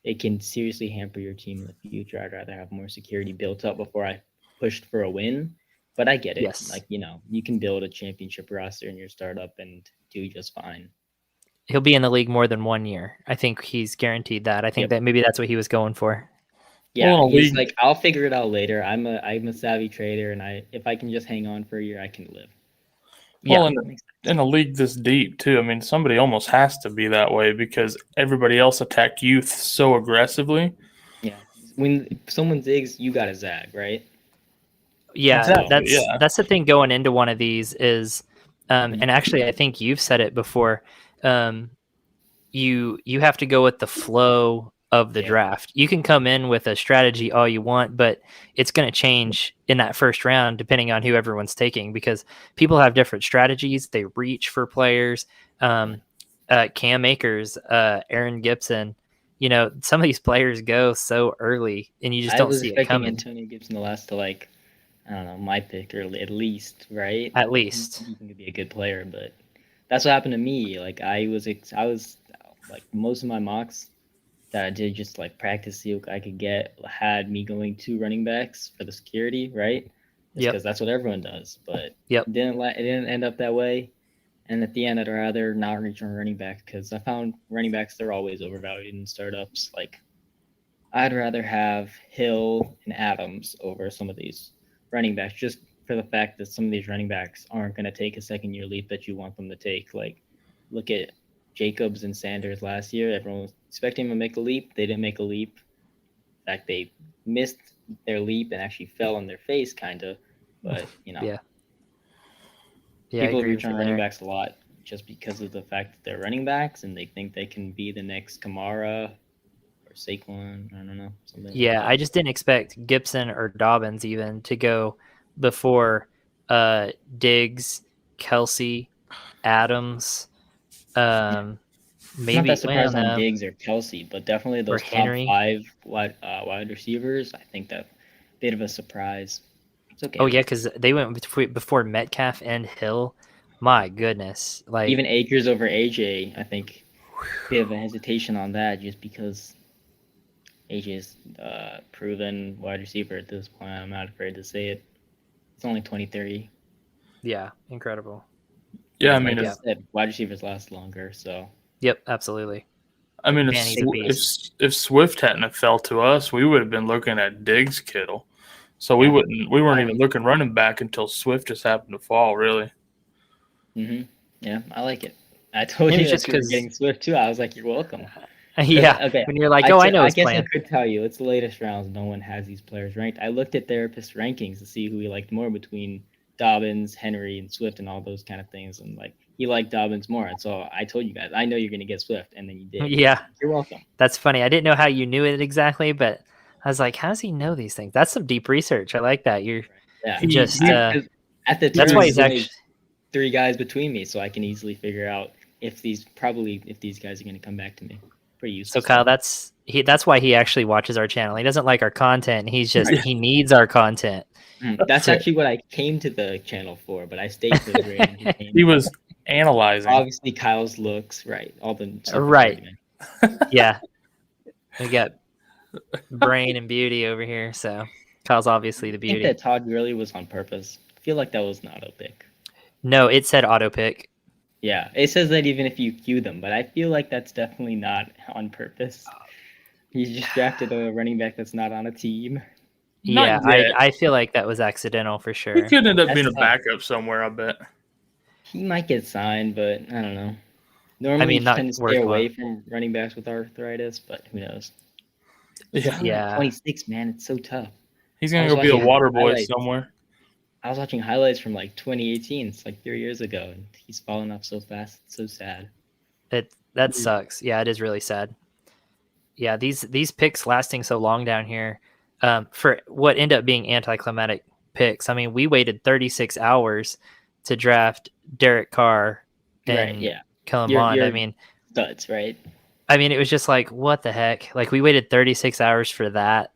it can seriously hamper your team in the future. I'd rather have more security built up before I pushed for a win. But I get it. Yes. Like, you can build a championship roster in your startup and do just fine. He'll be in the league more than 1 year. I think he's guaranteed that. I think that maybe that's what he was going for. Yeah, he's like, I'll figure it out later. I'm a savvy trader, and if I can just hang on for a year, I can live. Well, in a league this deep too, I mean, somebody almost has to be that way because everybody else attacked youth so aggressively. Yeah, when someone zigs, you got to zag, right? Yeah, that's the thing going into one of these is, and actually, I think you've said it before. You have to go with the flow of the draft. You can come in with a strategy all you want, but it's going to change in that first round depending on who everyone's taking because people have different strategies. They reach for players. Cam Akers, Aaron Gibson, some of these players go so early and you just don't see it coming. Antonio Gibson to last to like, I don't know, my pick or at least, right? At least. He can be a good player, but that's what happened to me. Like I was like most of my mocks that I did just like practice see what I could get had me going 2 running backs for the security, right? Because that's what everyone does. But it didn't end up that way. And at the end, I'd rather not reach on running back because I found running backs, they're always overvalued in startups. Like I'd rather have Hill and Adams over some of these running backs just for the fact that some of these running backs aren't going to take a second-year leap that you want them to take. Like, look at Jacobs and Sanders last year. Everyone was expecting them to make a leap. They didn't make a leap. In fact, they missed their leap and actually fell on their face, kind of. But, Yeah, people I agree reach with on you running there. backs a lot just because of the fact that they're running backs and they think they can be the next Kamara or Saquon. I don't know, something like Yeah, that. I just didn't expect Gibson or Dobbins even to go before Diggs, Kelsey, Adams, I'm not maybe that surprised on Lamb Diggs or Kelsey, but definitely or those top Henry. 5 wide receivers. I think that bit of a surprise. It's okay. Oh though. yeah, because they went before Metcalf and Hill. My goodness, like Even Akers over AJ, I think bit of a hesitation on that just because AJ's proven wide receiver at this point. I'm not afraid to say it. It's only 23. yeah, incredible. Yeah, I And mean, like I Yeah. said, wide receivers last longer, so Yep, absolutely. if, Man, he's a if Swift hadn't have fell to us, we would have been looking at Diggs, Kittle. So we weren't even looking running back until Swift just happened to fall. Really. yeah, I like it. I told It you was just that you were 'cause- getting Swift too. I was like, you're welcome. Yeah, Okay. when you're like, oh, I know I his guess I plan. could tell you it's the latest rounds. No one has these players ranked. I looked at therapist rankings to see who he liked more between Dobbins, Henry, and Swift, and all those kind of things. And like he liked Dobbins more, and so I told you guys, I know you're gonna get Swift, and then you did. Yeah, You're welcome. that's funny. I didn't know how you knew it exactly, but I was like, how does he know these things? That's some deep research. I like that. You're Yeah. just Because at the that's turn, why there's he's only actually 3 guys between me, so I can easily figure out if these guys are gonna come back to me. Pretty useful. so Kyle. That's why he actually watches our channel. He doesn't like our content. He's just he needs our content. That's actually what I came to the channel for, but I stayed for the grade. He was analyzing. Obviously Kyle's looks, right? All the Right. Yeah, we got brain and beauty over here. So Kyle's obviously the I think beauty. that Todd Gurley was on purpose. I feel like that was an auto pick. No, it said auto pick. Yeah, it says that even if you queue them, but I feel like that's definitely not on purpose. He's just drafted a running back that's not on a team. Yeah, Not yet. I feel like that was accidental for He sure. could end up That's being a tough. backup somewhere. I bet. He might get signed, but I don't know. Normally, mean, you not tend to worth stay one. away from running backs with arthritis, but who knows? Yeah. Yeah. 26, man, it's so tough. He's gonna I was go be a watching water boy highlights. somewhere. I was watching highlights from like 2018. It's like 3 years ago, and he's falling off so fast. It's so sad. That sucks. Yeah, it is really sad. Yeah, these picks lasting so long down here, for what end up being anticlimactic picks. I mean, we waited 36 hours to draft Derek Carr and Right? Yeah. Kellen You're- Mond. you're- Studs, right? It was just like, what the heck? Like, we waited 36 hours for that.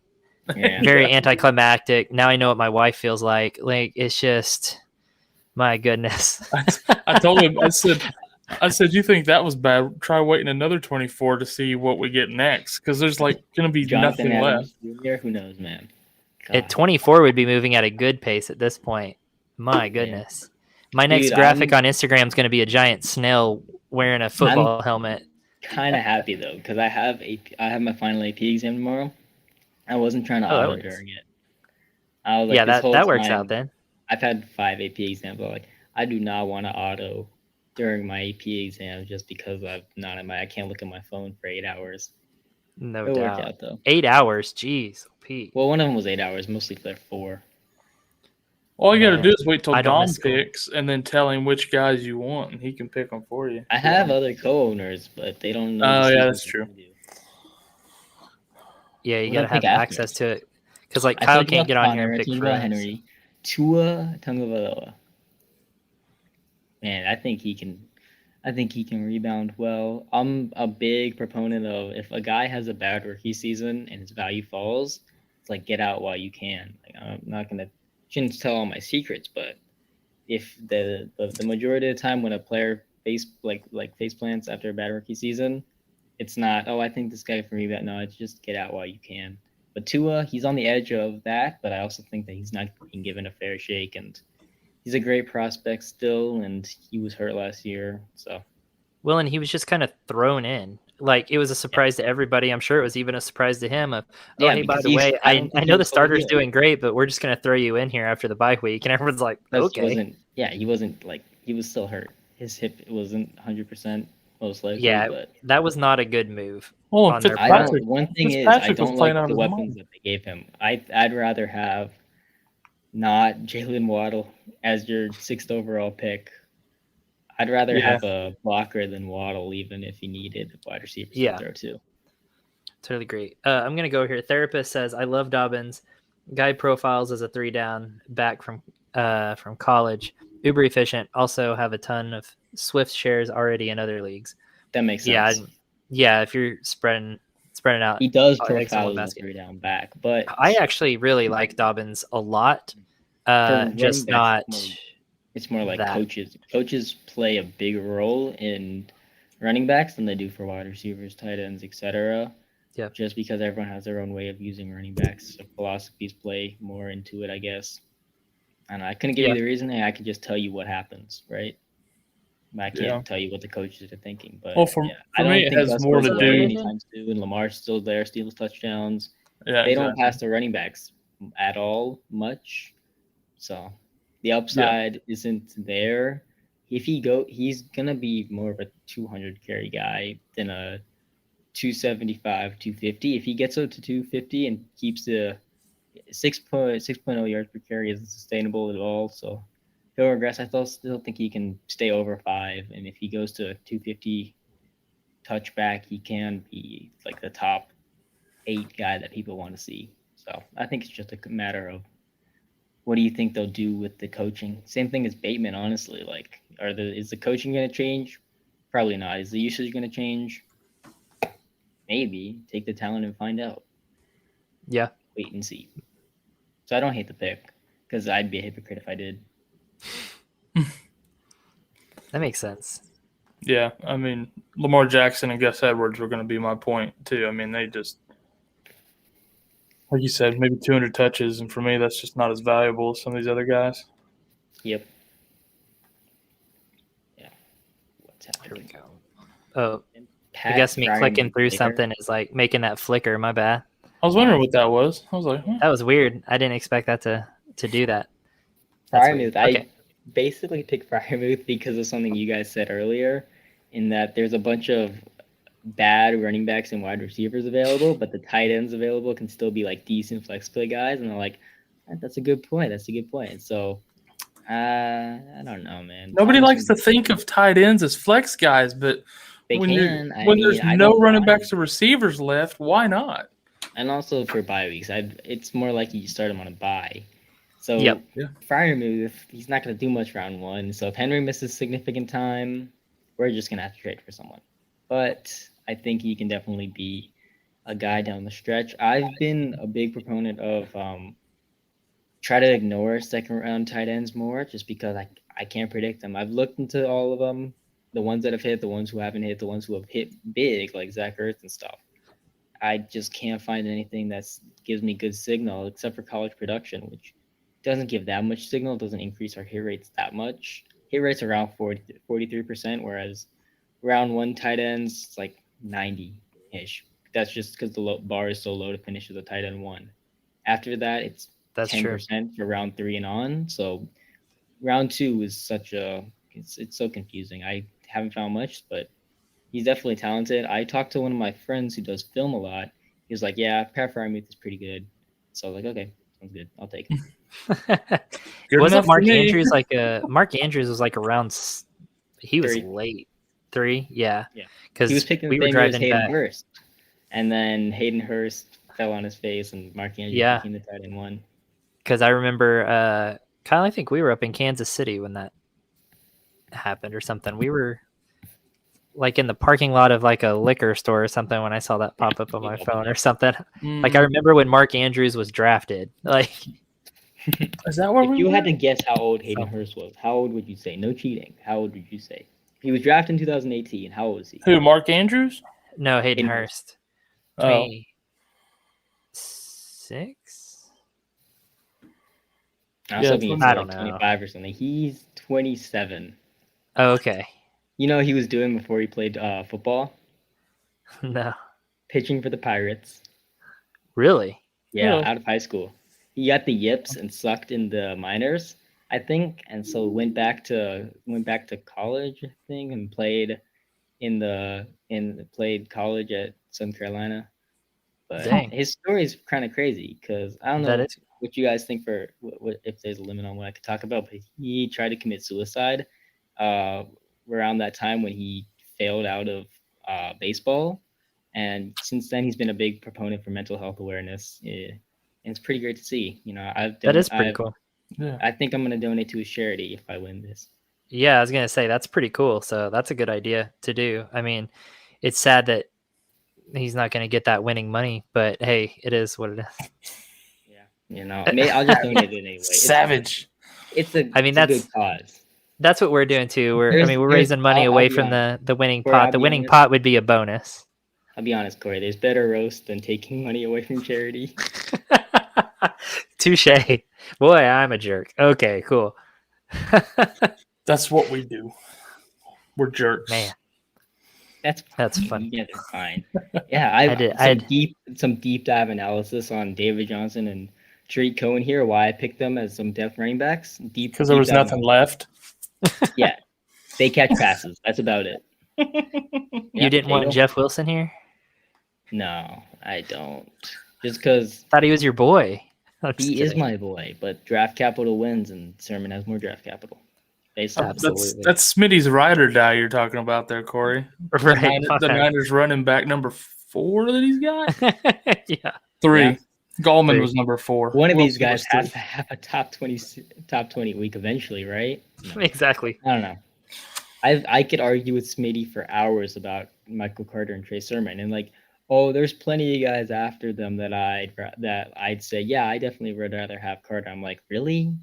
Yeah. Very anticlimactic. Now I know what my wife feels like. Like, it's just, my goodness. I told him. I said, you think that was bad? Try waiting another 24 to see what we get next, because there's like gonna be Jonathan nothing Adams left. Jr., who knows, man? At God. 24 would be moving at a good pace at this point. My goodness. My next Dude, graphic on Instagram is going to be a giant snail wearing a football helmet. Kind of happy though, because I have my final AP exam tomorrow. I wasn't trying to Oh, that auto works. during it. I was like, Yeah, this whole that works time, out then. I've had 5 AP exams, but like, I do not want to auto during my AP exam just because I can't look at my phone for 8 hours. No It worked doubt. out though. 8 hours. Jeez. Pete. Well, one of them was 8 hours, mostly for 4. All you got to Man, do is wait till I don't Dom miss school. picks, and then tell him which guys you want, and he can pick them for you. I have other co-owners, but they don't know. Oh, the yeah, that's secrets true. I do. Yeah, you What got to do I have pick after? access to it. Because, like, I Kyle told you can't get about on here and Connor, I pick told you for about us. Henry. Tua Tagovailoa. Man, I think he can rebound well. I'm a big proponent of if a guy has a bad rookie season and his value falls, it's like get out while you can. Like shouldn't tell all my secrets, but if the majority of the time when a player face plants after a bad rookie season, it's not, oh, I think this guy can rebound. No, it's just get out while you can. But Tua, he's on the edge of that, but I also think that he's not being given a fair shake, and he's a great prospect still, and he was hurt last year. So Well, and he was just kind of thrown in. like it was a surprise to everybody. I'm sure it was even a surprise to him. Of, oh, Yeah, hey, by because the way, I I don't think he know the was fully starter's healed. doing great, but we're just gonna throw you in here after the bye week, and everyone's like, Because he okay, wasn't. Yeah, he wasn't like he was still hurt. His hip wasn't 100% most likely, yeah, but that was not a good move Well, on their I part. don't. One thing is, I Fitzpatrick was don't playing like out the of his weapons mind. that they gave him. I'd rather have not Jalen Waddle as your 6th overall pick. I'd rather Yeah. have a blocker than Waddle, even if he needed wide receivers Yeah. to throw to. Totally great. I'm gonna go here. Therapist says, I love Dobbins. Guy profiles as a 3-down back from college. Uber efficient. Also have a ton of Swift shares already in other leagues. That makes Yeah, sense. yeah. If you're spreading out, He does I think profile someone as a basket. 3-down back, but I actually really like Dobbins a lot. for running Just backs, not. it's more like that. coaches. Coaches play a big role in running backs than they do for wide receivers, tight ends, etc. Yep. Just because everyone has their own way of using running backs, so philosophies play more into it, I guess. And I couldn't give you the reasoning. I could just tell you what happens, right? I can't tell you what the coaches are thinking. But Well, for I don't me, it think has Gus more goes to away do. anytime soon. Lamar's still there, steals touchdowns. Yeah, They don't pass the running backs at all much. So the upside isn't there. If he's gonna be more of a 200 carry guy than a 275, 250. If he gets up to 250 and keeps the 6.0 yards per carry isn't sustainable at all. So he'll regress. I still think he can stay over 5. And if he goes to 250 touchback, he can be like the top 8 guy that people want to see. So I think it's just a matter of what do you think they'll do with the coaching? Same thing as Bateman, honestly. Like, is the coaching going to change? Probably not. Is the usage going to change? Maybe. Take the talent and find out. Yeah. Wait and see. So I don't hate the pick because I'd be a hypocrite if I did. That makes sense. Yeah, I mean, Lamar Jackson and Gus Edwards were going to be my point too. I mean, they just, like you said, maybe 200 touches, and for me, that's just not as valuable as some of these other guys. Yep. Yeah. What's happening? Here we go. Oh, Pat I guess me clicking through Fryer. something is like making that flicker. My bad. I was wondering what that was. I was like, That was weird. I didn't expect that to do that. Frymouth. I basically picked Frymouth because of something you guys said earlier, in that there's a bunch of bad running backs and wide receivers available, but the tight ends available can still be like decent flex play guys, and they're like, that's a good point. That's a good point. So I don't know, man. Nobody likes to think of tight ends as flex guys, but when there's no running backs or receivers left, why not? And also for bye weeks, it's more likely you start him on a bye. So Frymouth, he's not going to do much round 1. So if Henry misses significant time, we're just going to have to trade for someone. But I think he can definitely be a guy down the stretch. I've been a big proponent of try to ignore second round tight ends more, just because I can't predict them. I've looked into all of them, the ones that have hit, the ones who haven't hit, the ones who have hit big, like Zach Ertz and stuff. I just can't find anything that gives me good signal, except for college production, which doesn't give that much signal. It doesn't increase our hit rates that much. Hit rates around 43%, whereas round 1 tight ends, it's like 90-ish. That's just because the bar is so low to finish as a tight end 1. After that, it's 10% for round 3 and on. So round 2 is it's so confusing. I haven't found much, but he's definitely talented. I talked to one of my friends who does film a lot. He was like, yeah, Pat Frymouth is pretty good. So I was like, okay, sounds good. I'll take him. Wasn't Mark Andrews Mark Andrews was like around, he was 3. late 3? Yeah. Because he was picking the same year as Hayden Hurst. And then Hayden Hurst fell on his face and Mark Andrews became the tight end 1. Because I remember, Kyle, I think we were up in Kansas City when that happened or something. We were like in the parking lot of like a liquor store or something when I saw that pop up on my phone or something. Like I remember when Mark Andrews was drafted. Like, is that where if you had to guess how old Hayden Hurst was, how old would you say? No cheating. How old would you say? He was drafted in 2018. How old was he? Who, Mark Andrews? No, Hayden Hurst. 26? I don't know. 25 or something. He's 27. Oh, okay. You know what he was doing before he played football? No. pitching for the Pirates. Really? Yeah, Yeah. out of high school. He got the yips and sucked in the minors, I think, and so went back to college, I think, and played played college at Southern Carolina. But Dang. his story is kind of crazy because I don't That know is. what you guys think for what if there's a limit on what I could talk about. But he tried to commit suicide uh, around that time when he failed out of baseball, and since then he's been a big proponent for mental health awareness. And it's pretty great to see. That is pretty cool. Yeah. I think I'm gonna donate to his charity if I win this. Yeah, I was gonna say that's pretty cool. So that's a good idea to do. I mean, it's sad that he's not gonna get that winning money, but hey, it is what it is. Yeah, I'll just donate it anyway. Savage. It's a I mean, it's a good cause. That's what we're doing too. We're There's- raising money I'll away be from honest. the winning Corey, pot. I'll The be winning honest. pot would be a bonus. I'll be honest, Corey. There's better roast than taking money away from charity. Touche. Boy, I'm a jerk. Okay, cool. That's what we do. We're jerks. Man, That's That's fun. Yeah, they're fine. Yeah, some deep dive analysis on David Johnson and Tariq Cohen here. Why I picked them as some depth running backs. Because there was dive nothing left. Yeah, they catch passes. That's about it. You didn't want Jeff? Jeff Wilson here? No, I don't. Just because Thought he was your boy. I'm just he is kidding. my boy, but draft capital wins, and Sermon has more draft capital. Basically, Absolutely. That's Smitty's ride or die you're talking about there, Corey. Right. The Niners running back number 4 that he's got? Yeah. 3. Yeah. Gallman 3. was number 4. one of these Wilson guys was has 3. to have a top 20 week eventually, right? No. Exactly. I don't know. I could argue with Smitty for hours about Michael Carter and Trey Sermon, and there's plenty of guys after them that I'd say, yeah, I definitely would rather have Carter. I'm like, really?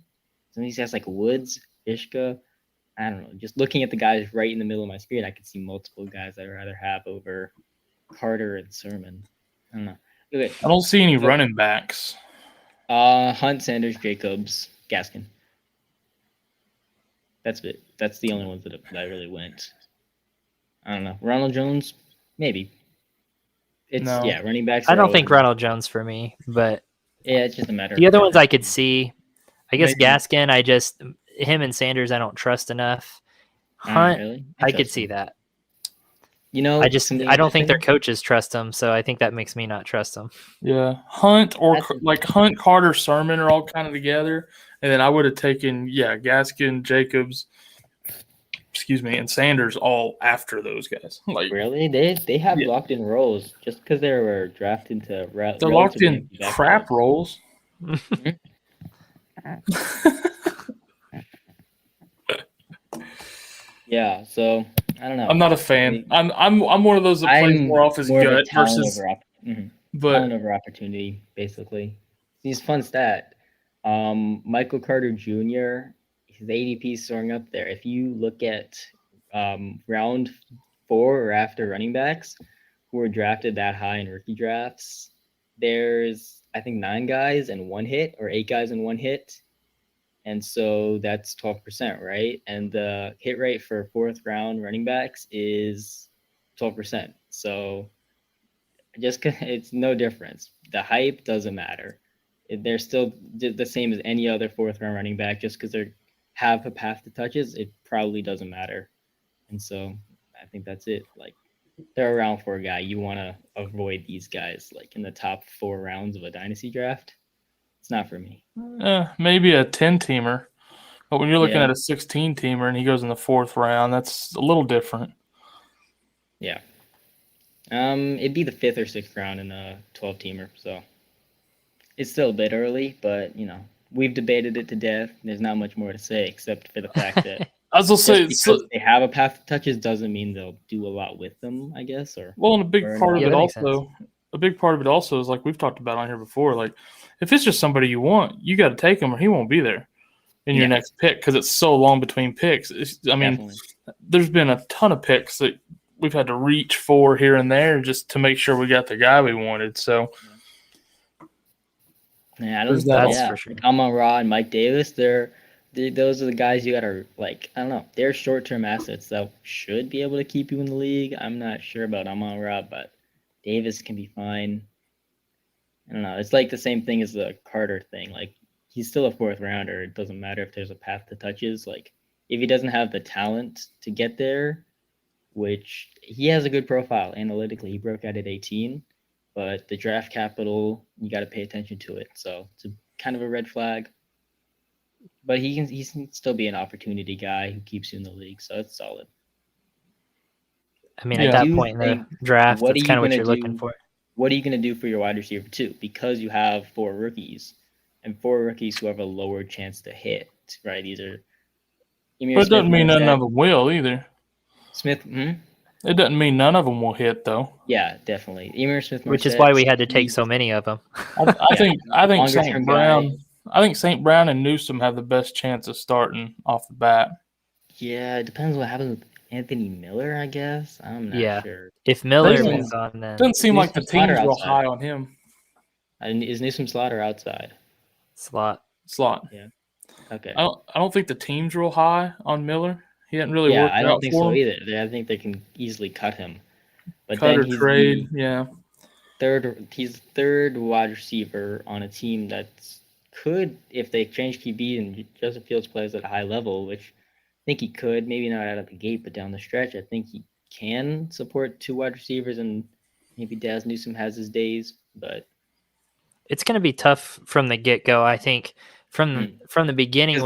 Some of these guys like Woods, Ishka, I don't know. Just looking at the guys right in the middle of my screen, I could see multiple guys I'd rather have over Carter and Sermon. I don't know. Okay. I don't see any running backs. Hunt, Sanders, Jacobs, Gaskin. That's it. That's the only ones that really went. I don't know. Ronald Jones, maybe. No. Running backs. I are don't think always- Ronald Jones for me, but Yeah, it's just a matter. the of other ones preference. I could see. I guess Maybe. Gaskin, him and Sanders I don't trust enough. Hunt, Really? I could trust see him. that. Something I don't think their interesting? coaches trust them, so I think that makes me not trust them. Yeah. Hunt or That's- Hunt, Carter, Sermon are all kind of together. And then I would have taken, Gaskin, Jacobs, and Sanders all after those guys. Really? They have Yeah. locked in roles just because they were drafted to. They're locked in crap roles. Yeah, so I don't know. I'm not a fan. I'm one of those that plays more off his more of a gut talent versus. over talent But over opportunity, basically. He's fun stat. Michael Carter Jr. His ADP is soaring up there. If you look at round 4 or after running backs who were drafted that high in rookie drafts, there's I think 9 guys and 1 hit, or 8 guys and 1 hit. And so that's 12%, right? And the hit rate for 4th round running backs is 12%. So it's no difference. The hype doesn't matter. They're still the same as any other 4th round running back. Just because they have a path to touches, it probably doesn't matter. And so I think that's it. They're a round 4 guy. You want to avoid these guys in the top 4 rounds of a dynasty draft. It's not for me. maybe a 10-teamer. But when you're looking Yeah. at a 16-teamer and he goes in the 4th round, that's a little different. Yeah. It'd be the 5th or 6th round in a 12-teamer. So it's still a bit early, but we've debated it to death. There's not much more to say except for the fact that I was gonna say, because they have a path to touches doesn't mean they'll do a lot with them, I guess. And a big Fair part of enough. it Yeah, that makes also. A big part of it also is like we've talked about on here before. If it's just somebody you want, you got to take him, or he won't be there in your Yeah. next pick because it's so long between picks. definitely. There's been a ton of picks that we've had to reach for here and there just to make sure we got the guy we wanted. So Yeah, I There's don't. that. That's Yeah, for sure. Amon-Ra and Mike Davis, those are the guys you gotta I don't know. They're short-term assets that should be able to keep you in the league. I'm not sure about Amon-Ra, but Davis can be fine. I don't know. It's like the same thing as the Carter thing. Like, he's still a fourth rounder. It doesn't matter if there's a path to touches. Like, if he doesn't have the talent to get there, which he has a good profile analytically. He broke out at 18, but the draft capital, you got to pay attention to it. So it's kind of a red flag. But he can still be an opportunity guy who keeps you in the league. So it's solid. I mean, Yeah. at that do point in the think- draft, what that's are kind of you what gonna you're looking do? for. What are you going to do for your wide receiver too? Because you have 4 rookies and 4 rookies who have a lower chance to hit, right? These are Emir But it doesn't mean none Smith-Marset, of them will either. Smith. It doesn't mean none of them will hit though. Yeah, definitely. Emir Smith-Marset. Which is why we had to take so many of them. I think Longer St. term Brown. guy. I think St. Brown and Newsom have the best chance of starting off the bat. Yeah, it depends what happens with Anthony Miller, I guess. I'm not Yeah. sure. If Miller Newsom's- moves on, then Doesn't seem like the Newsom's Slaughter team's real outside. high on him. Is Newsom Slaughter outside? slot. Slot. Okay. I don't think the team's real high on Miller. He hadn't really Yeah, worked I out don't think for so him. either. I think they can easily cut him. But Cut then or he's trade, the yeah. he's the third wide receiver on a team that could, if they change QB and Justin Fields plays at a high level, which I think he could, maybe not out of the gate, but down the stretch, I think he can support 2 wide receivers, and maybe Daz Newsome has his days, but It's going to be tough from the get go. I think from the beginning Because-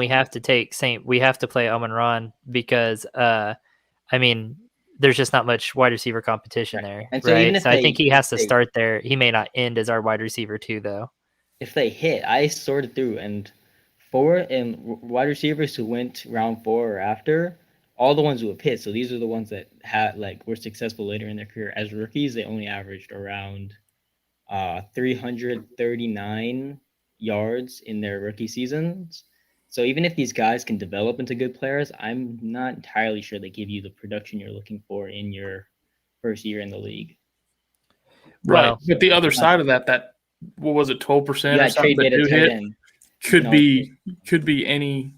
we have to play Amon-Ra because I mean there's just not much wide receiver competition Right. there, And so even right? if So I they- think he has to if they- start there. He may not end as our wide receiver too, though. if they hit, I sorted through, and 4 and wide receivers who went round 4 or after, all the ones who have hit. So these are the ones that were successful later in their career as rookies. They only averaged around 339 yards in their rookie seasons. So even if these guys can develop into good players, I'm not entirely sure they give you the production you're looking for in your first year in the league. Right. Well, But the other side of that what was it, 12% or something that do hit could be any,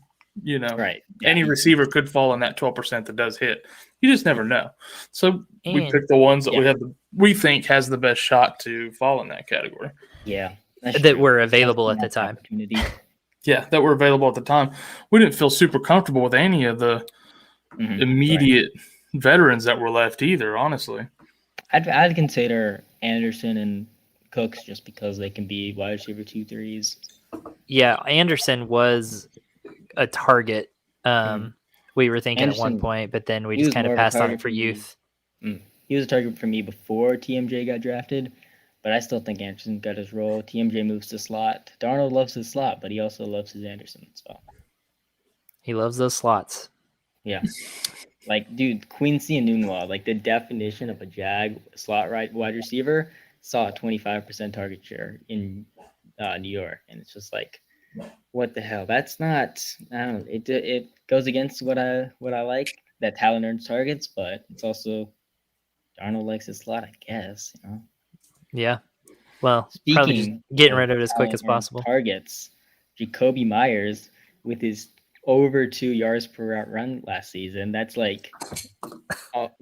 right. any receiver could fall in that 12% that does hit. You just never know. So we And- pick the ones that we think has the best shot to fall in that category. Yeah. that were available at the time. Opportunity. Yeah, that were available at the time. We didn't feel super comfortable with any of the immediate veterans that were left either, honestly. I'd consider Anderson and Cooks just because they can be wide receiver 2-3s. Yeah, Anderson was a target. We were thinking at one Anderson- point, but then we he just was kind of more of a passed on target it for for me. youth. He was a target for me before TMJ got drafted, but I still think Anderson got his role. TMJ moves to slot. Darnold loves his slot, but he also loves his Anderson. So He loves those slots. yeah, like dude, Quincy and Nunwa, like the definition of a Jag slot wide receiver, saw a 25% target share in New York, and it's just like, what the hell? That's not. I don't know. It goes against what I like. That talent earns targets, but it's also Darnold likes his slot, I guess. Yeah. Well, probably just getting rid of it as quick as talent earned possible. Targets. Jacoby Myers with his over 2 yards per route run last season. That's like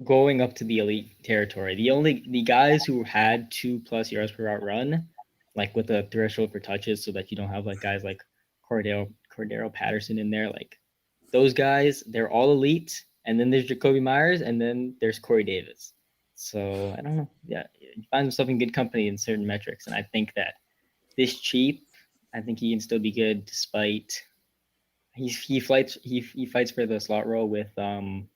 going up to the elite territory. The guys who had 2+ yards per route run, like with a threshold for touches, so that you don't have like guys like Cordero Patterson in there, like those guys, they're all elite. And then there's Jacoby Myers, and then there's Corey Davis. So I don't know. Yeah, he finds himself in good company in certain metrics, and I think that this cheap, I think he can still be good despite he fights for the slot role with Bourne,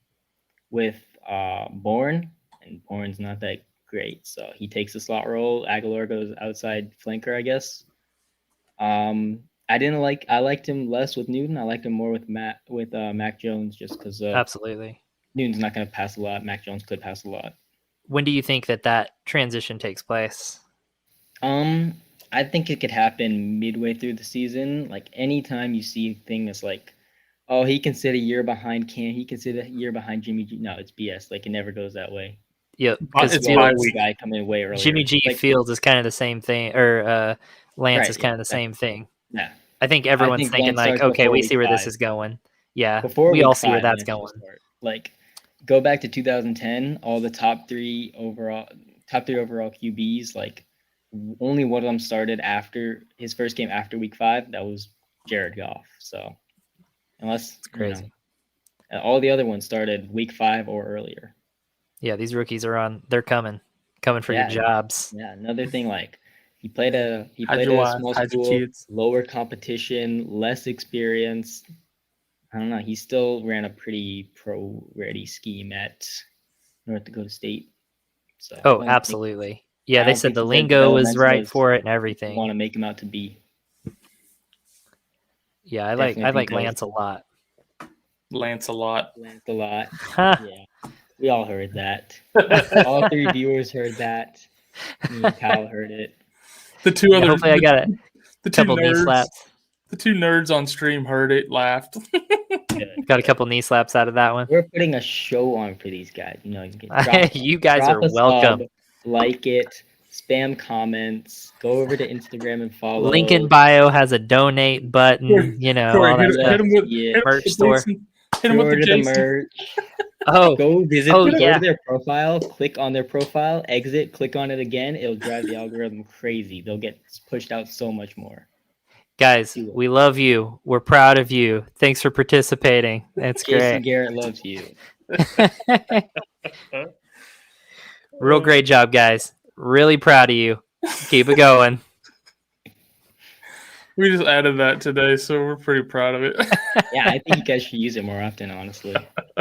and Bourne's not that great, so he takes the slot role. Aguilar goes outside flanker, I guess. I liked him less with Newton. I liked him more with Mac Jones, just because Absolutely. Newton's not going to pass a lot. Mac Jones could pass a lot. When do you think that transition takes place? I think it could happen midway through the season. Like anytime you see things like, oh, he can sit a year behind Cam, he can sit a year behind Jimmy G. No, it's BS. Like it never goes that way. Yep. It's You bye always week. guy coming way earlier. Jimmy G Like, Fields is kind of the same thing, or Lance Right, is kind of the exactly. same thing. Yeah. I think everyone's think thinking Lance like, starts okay, before we week see where this 5. is going. Yeah, Before we week all see where 5, that's Lance should going. start. Like go back to 2010, all the top 3 overall top 3 overall QBs, like only one of them started after his first game after week 5. That was Jared Goff. So unless crazy. all the other ones started week 5 or earlier. Yeah, these rookies are they're coming for your jobs. Yeah, another thing, like he played a small hide your school, kids. lower competition, less experience. I don't know. He still ran a pretty pro-ready scheme at North Dakota State. So Oh, absolutely. Yeah, I they don't said think the his lingo was developmental right is for it and what people everything. want to make him out to be. Yeah, I Definitely like think that was Lance a lot. Lance a lot. Lance a lot. Yeah, we all heard that. All 3 viewers heard that. Me and Kyle heard it. The two other. Hopefully, I got the two couple knee nerds. slaps. The 2 nerds on stream heard it, laughed. Got a couple knee slaps out of that one. We're putting a show on for these guys. You You guys are a welcome. Sub, like it, spam comments, go over to Instagram and follow. Link in bio has a donate button. Corey, all that hit stuff. him with merch store. Hit him with the Jason. merch. Oh, Go visit. Oh, go yeah. to their profile. Click on their profile. Exit. Click on it again. It'll drive the algorithm crazy. They'll get pushed out so much more. guys, we love you. We're proud of you. Thanks for participating. It's Jason great. Garrett loves you. Real great job, guys. Really proud of you. Keep it going. We just added that today, so we're pretty proud of it. Yeah, I think you guys should use it more often, honestly.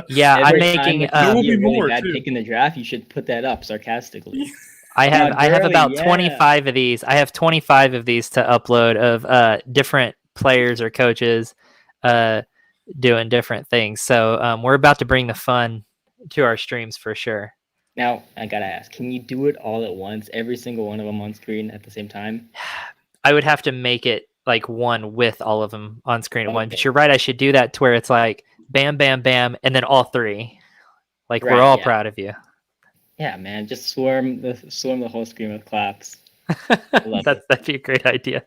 Yeah, I'm Every making. time if you There will be see a really more, bad too. pick in the draft, you should put that up sarcastically. I have about yeah. 25 of these. I have 25 of these to upload of different players or coaches doing different things. So we're about to bring the fun to our streams for sure. Now, I gotta ask, can you do it all at once, every single one of them on screen at the same time? I would have to make it like one with all of them on screen at one. But Okay. you're right. I should do that to where it's like bam, bam, bam, and then all 3. Like we're Right, all yeah. proud of you. Yeah, man, just swarm the whole screen with claps. Love That'd be a great idea.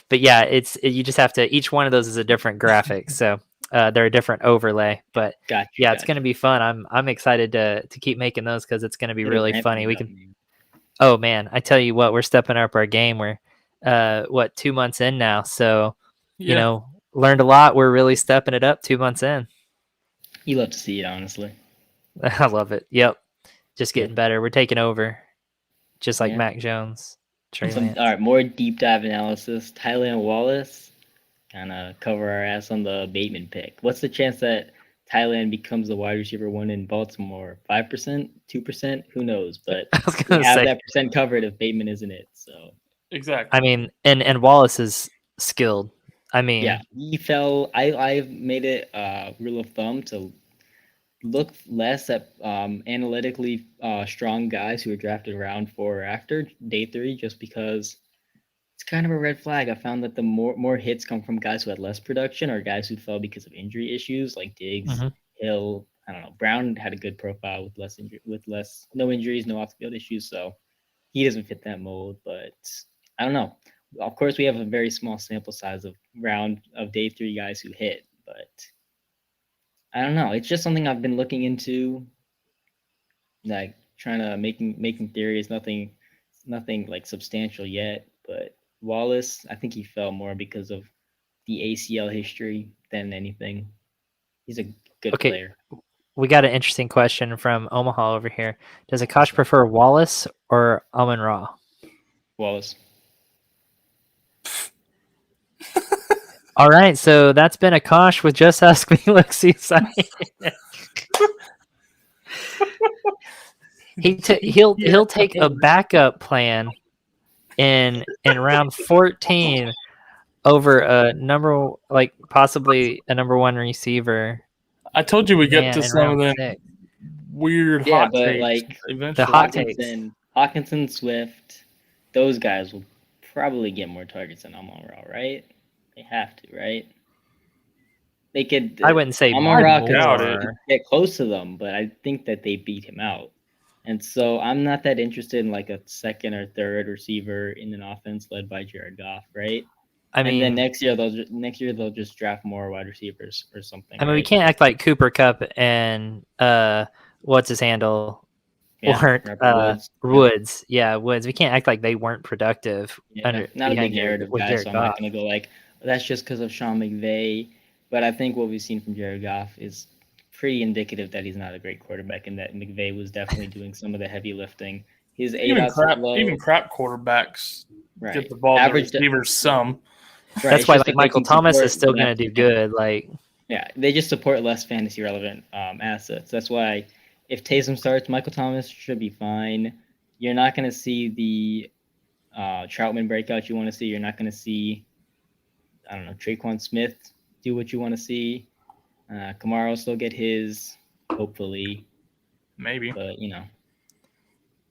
But yeah, you just have to. Each one of those is a different graphic, so they're a different overlay. But Gotcha. yeah, it's going to be fun. I'm excited to keep making those because it's going to be really funny. We can. Oh man, I tell you what, we're stepping up our game. We're 2 months in now, so learned a lot. We're really stepping it up 2 months in. You love to see it, honestly. I love it. Yep, just getting better. We're taking over, just like Mac Jones. All right, more deep dive analysis. Thailand Wallace, kind of cover our ass on the Bateman pick. What's the chance that Thailand becomes the wide receiver 1 in Baltimore? 5%, 2%? Who knows? But we have that percent covered if Bateman isn't it. So Exactly. I mean, and Wallace is skilled. I mean, yeah, he fell. I've made it a rule of thumb to look less at analytically strong guys who are drafted around 4 or after day 3, just because it's kind of a red flag. I found that the more hits come from guys who had less production or guys who fell because of injury issues, like Diggs, Hill. I don't know. Brown had a good profile with no injuries, no off the field issues, so he doesn't fit that mold. But I don't know. Of course, we have a very small sample size of day 3 guys who hit, but I don't know. It's just something I've been looking into, like trying to making theories. Nothing like substantial yet. But Wallace, I think he fell more because of the ACL history than anything. He's a good player. We got an interesting question from Omaha over here. Does Akash prefer Wallace or Amon-Ra? Wallace. All right, so that's been Akash with Just Ask Felix. He'll take a backup plan in round 14 over a possibly a number 1 receiver. I told you we get to some of them weird hot takes. Like eventually. The hot takes. Hawkinson, Swift, those guys will probably get more targets than Amon-Ra, right? They have to, right? They could. I wouldn't say Amon-Ra more. could get close to them, but I think that they beat him out. And so I'm not that interested in like a 2nd or 3rd receiver in an offense led by Jared Goff, right? And then next year they'll just draft more wide receivers or something. I mean, we can't act like Cooper Kupp and what's his handle? Yeah, weren't Robert Woods. Woods. Yeah, Woods. We can't act like they weren't productive Yeah, not a big behind narrative with guy, Jared so I'm not Goff. gonna go like that's just because of Sean McVay. But I think what we've seen from Jared Goff is pretty indicative that he's not a great quarterback, and that McVay was definitely doing some of the heavy lifting. His Even ADOT's low, crap quarterbacks right? get the ball to Average, receivers some. right? That's It's why just like that they Michael can Thomas is support still going less. to do good. Like Yeah, they just support less fantasy relevant assets. That's why if Taysom starts, Michael Thomas should be fine. You're not going to see the Troutman breakout you want to see. You're not going to see, I don't know, Traquan Smith do what you want to see. Kamara will still get his, hopefully, Maybe. but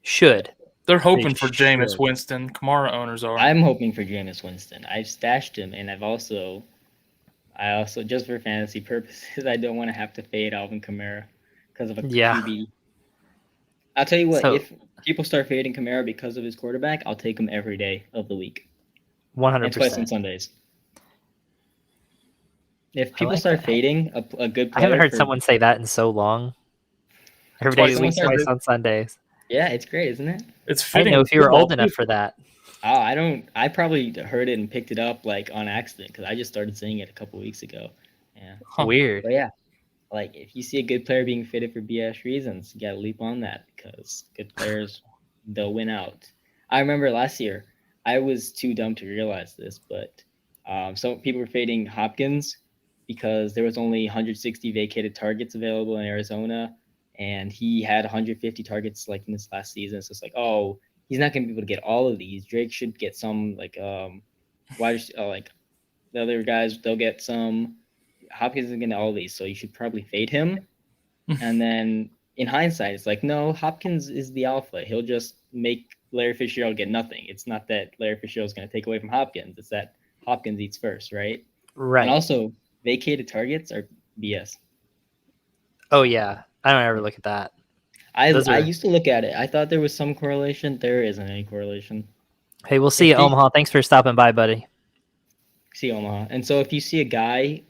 should. They're hoping for should. Jameis Winston. Kamara owners are. I'm hoping for Jameis Winston. I've stashed him, and I also just for fantasy purposes, I don't want to have to fade Alvin Kamara because of a QB. I'll tell you what, if people start fading Kamara because of his quarterback, I'll take him every day of the week. 100%. And twice on Sundays. If people start fading a good player, I haven't heard someone say that in so long. Every day of the week, twice on Sundays. Yeah, it's great, isn't it? It's fitting. I didn't know if you were old enough for that. Oh, I don't. I probably heard it and picked it up like on accident because I just started saying it a couple weeks ago. Yeah, weird. But yeah, like if you see a good player being fitted for BS reasons, you gotta leap on that because good players they'll win out. I remember last year I was too dumb to realize this, but some people were fading Hopkins because there was only 160 vacated targets available in Arizona, and he had 150 targets like in this last season. So it's like, oh, he's not going to be able to get all of these. Drake should get some, like like the other guys, they'll get some. Hopkins isn't getting all of these, so you should probably fade him. And then in hindsight, it's like, no, Hopkins is the alpha. He'll just make Larry Fitzgerald get nothing. It's not that Larry Fitzgerald is going to take away from Hopkins. It's that Hopkins eats first, right? Right. And also, vacated targets are BS. Oh, yeah. I don't ever look at that. I used to look at it. I thought there was some correlation. There isn't any correlation. Hey, we'll see you, Omaha. Thanks for stopping by, buddy. See Omaha. And so if you see a guy,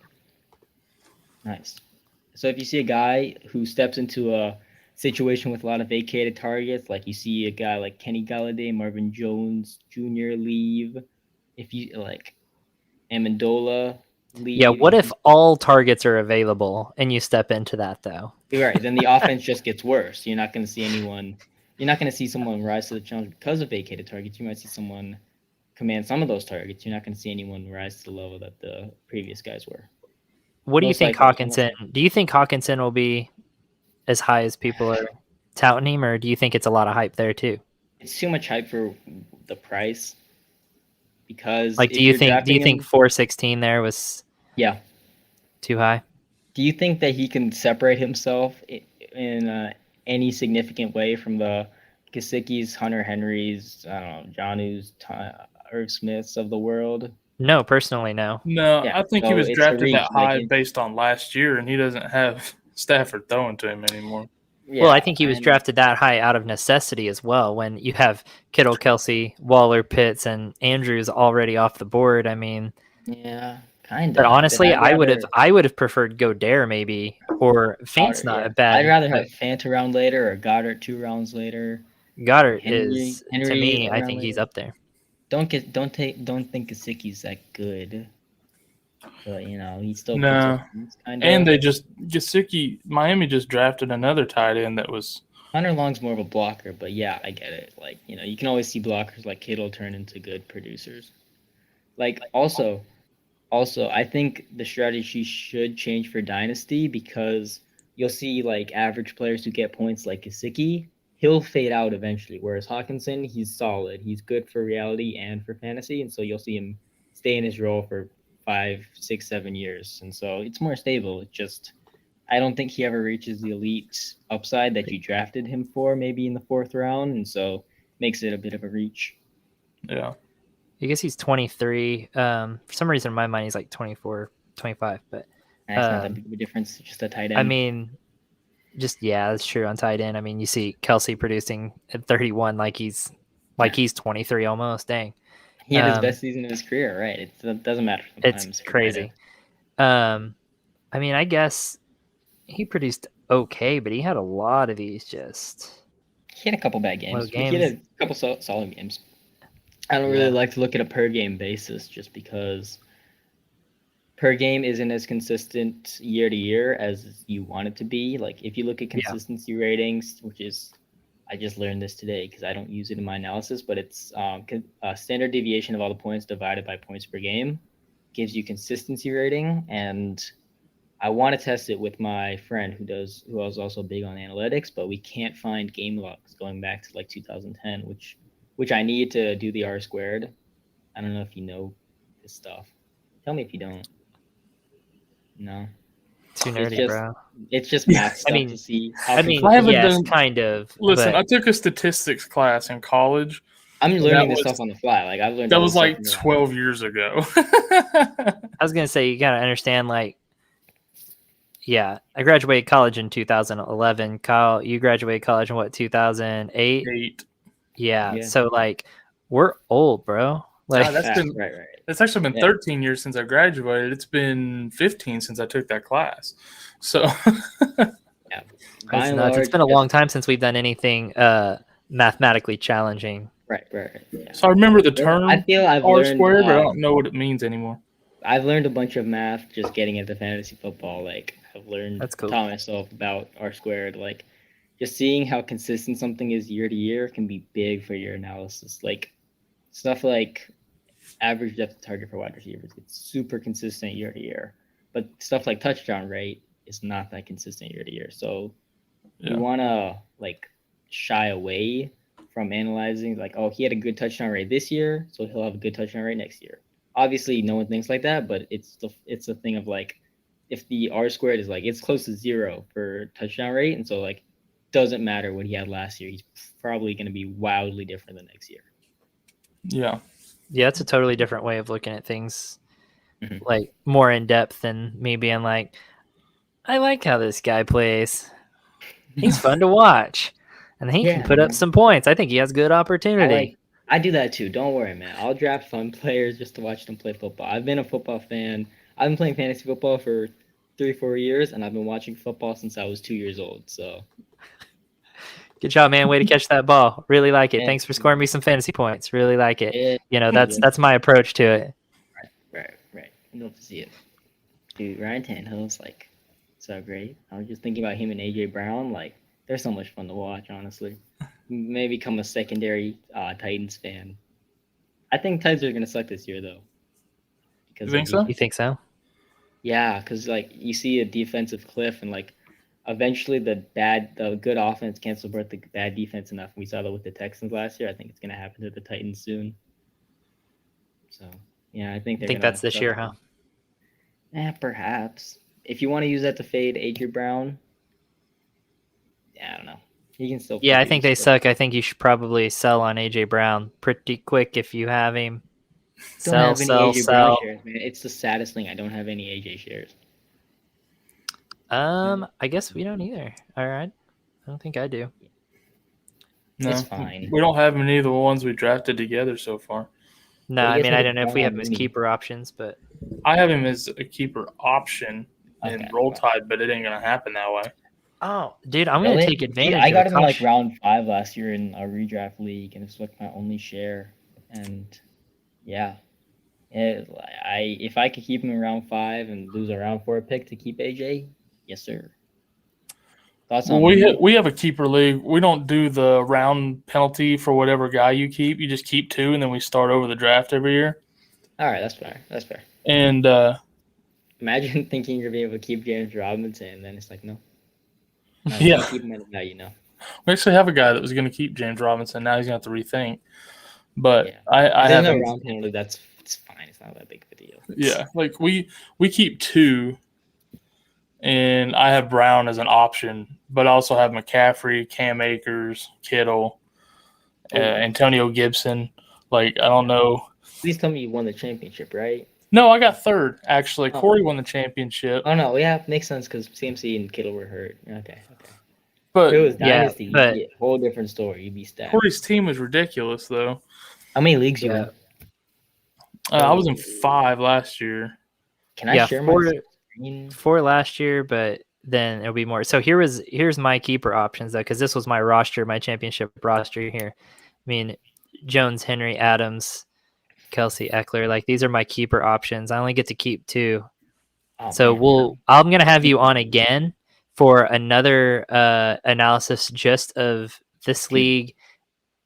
nice. So if you see a guy who steps into a situation with a lot of vacated targets, like you see a guy like Kenny Galladay, Marvin Jones Jr. leave, if you like Amendola leave. Yeah, what if all targets are available and you step into that though? Right, then the offense just gets worse. You're not going to see anyone. You're not going to see someone rise to the challenge because of vacated targets. You might see someone command some of those targets. You're not going to see anyone rise to the level that the previous guys were. What do you think Hawkinson? Do you think Hawkinson will be as high as people are touting him, or do you think it's a lot of hype there too? It's too much hype for the price. Because like, do you think 416 there was too high? Do you think that he can separate himself in any significant way from the Gesicki's, Hunter Henrys, I don't know, Jonnu's, Irv Smiths of the world? No, personally, no. No, I think he was drafted that high based on last year, and he doesn't have Stafford throwing to him anymore. Yeah, well, I think he was drafted that high out of necessity as well. When you have Kittle, Kelsey, Waller, Pitts, and Andrews already off the board, I mean, yeah, kind of. But honestly, I would have preferred Godare maybe, or Fant's not a bad. I'd rather have Fant a round later or Goddard 2 rounds later. Goddard is to me, I think he's up there. Don't think Gesicki's that good. But he's still and they just Miami just drafted another tight end that was Hunter Long's more of a blocker, but yeah, I get it. Like you can always see blockers like Kittle turn into good producers. Like also, I think the strategy should change for Dynasty because you'll see like average players who get points like Gesicki, he'll fade out eventually. Whereas Hawkinson, he's solid, he's good for reality and for fantasy, and so you'll see him stay in his role for 5, 6, 7 years, and so it's more stable. It just, I don't think he ever reaches the elite upside that you drafted him for, maybe in the 4th round, and so makes it a bit of a reach. Yeah, I guess he's 23. For some reason, in my mind, he's like 24, 25. But that's not that big of a difference. Just a tight end. I mean, that's true on tight end. I mean, you see Kelsey producing at 31, like he's 23 almost. Dang. He had his best season of his career, right? It doesn't matter sometimes. It's crazy. I mean, I guess he produced okay, but he had a lot of these just... he had a couple bad games. He had games. a couple solid games. I don't really like to look at a per game basis just because per game isn't as consistent year to year as you want it to be. Like if you look at consistency ratings, which is, I just learned this today because I don't use it in my analysis, but it's a standard deviation of all the points divided by points per game gives you consistency rating. And I want to test it with my friend who was also big on analytics, but we can't find game logs going back to like 2010, which I need to do the R squared. I don't know if you know this stuff. Tell me if you don't. No. Too nerdy, bro. It's just math stuff to see. I haven't done kind of. Listen, I took a statistics class in college. I'm learning this stuff on the fly. Like I've learned that was like 12 years ago. I was gonna say you gotta understand, like, yeah, I graduated college in 2011. Kyle, you graduated college in what, 2008? 8. Yeah. So like, we're old, bro. Like that's been right. It's actually been 13 years since I graduated. It's been 15 since I took that class. So yeah, it's been a long time since we've done anything mathematically challenging. Right. Yeah. So I remember the term I feel I've R learned, squared, but I don't know what it means anymore. I've learned a bunch of math just getting into fantasy football. Like I've learned taught myself about R squared. Like just seeing how consistent something is year to year can be big for your analysis. Like stuff like average depth of target for wide receivers, it's super consistent year to year. But stuff like touchdown rate is not that consistent year to year. So you want to like shy away from analyzing like, oh, he had a good touchdown rate this year, so he'll have a good touchdown rate next year. Obviously, no one thinks like that, but it's a thing of like, if the R squared is like, it's close to 0 for touchdown rate, and so like, doesn't matter what he had last year, he's probably going to be wildly different the next year. Yeah, it's a totally different way of looking at things, like more in depth than me being like, I like how this guy plays. He's fun to watch, and he can put up some points. I think he has good opportunity. I do that too. Don't worry, man. I'll draft fun players just to watch them play football. I've been a football fan. I've been playing fantasy football for 3-4 years, and I've been watching football since I was 2 years old. So, good job, man. Way to catch that ball. Really like it. Thanks for scoring me some fantasy points. Really like it. That's my approach to it. Right. I love to see it. Dude, Ryan Tannehill's like so great. I was just thinking about him and AJ Brown. Like, they're so much fun to watch, honestly. Maybe become a secondary Titans fan. I think Titans are going to suck this year, though. You think so? You think so? Yeah, because like you see a defensive cliff, and like eventually the good offense can't support the bad defense enough. We saw that with the Texans last year. I think it's going to happen to the Titans soon. So yeah, I think that's this year, huh? Yeah, perhaps. If you want to use that to fade AJ Brown, I don't know. He can still. Yeah, I think they suck. I think you should probably sell on AJ Brown pretty quick if you have him. Sell. Brown shares, man. It's the saddest thing. I don't have any AJ shares. I guess we don't either. All right. I don't think I do. No, it's fine. We don't have any of the ones we drafted together so far. No, I mean, I don't know if we have him as keeper options, but I have him as a keeper option in Roll Tide, but it ain't gonna happen that way. Oh, dude, I'm gonna take advantage. I got him in like round 5 last year in a redraft league, and it's like my only share. And yeah, if I could keep him in round 5 and lose a round 4 pick to keep AJ, yes sir. We have a keeper league. We don't do the round penalty for whatever guy you keep. You just keep 2, and then we start over the draft every year. All right, that's fair. And imagine thinking you're gonna be able to keep James Robinson, and then it's like no. Yeah. Keep him now, you know. We actually have a guy that was going to keep James Robinson. Now he's going to have to rethink. But yeah. I have no round penalty. It's fine. It's not that big of a deal. Yeah, like we keep 2, and I have Brown as an option, but I also have McCaffrey, Cam Akers, Kittle, Antonio Gibson. Like I don't know. Please tell me you won the championship, right? No, I got 3rd actually. Corey won the championship. Oh no, yeah, makes sense because CMC and Kittle were hurt. Okay. But it was Dynasty. But a whole different story. You'd be stacked. Corey's team was ridiculous, though. How many leagues you in? I was in 5 last year. Can I share my screen? 4 last year, but then it'll be more. So here's my keeper options though, because this was my roster, my championship roster here. I mean, Jones, Henry, Adams, Kelsey, Eckler, like these are my keeper options. I only get to keep 2. Oh, So man. I'm gonna have you on again for another analysis just of this league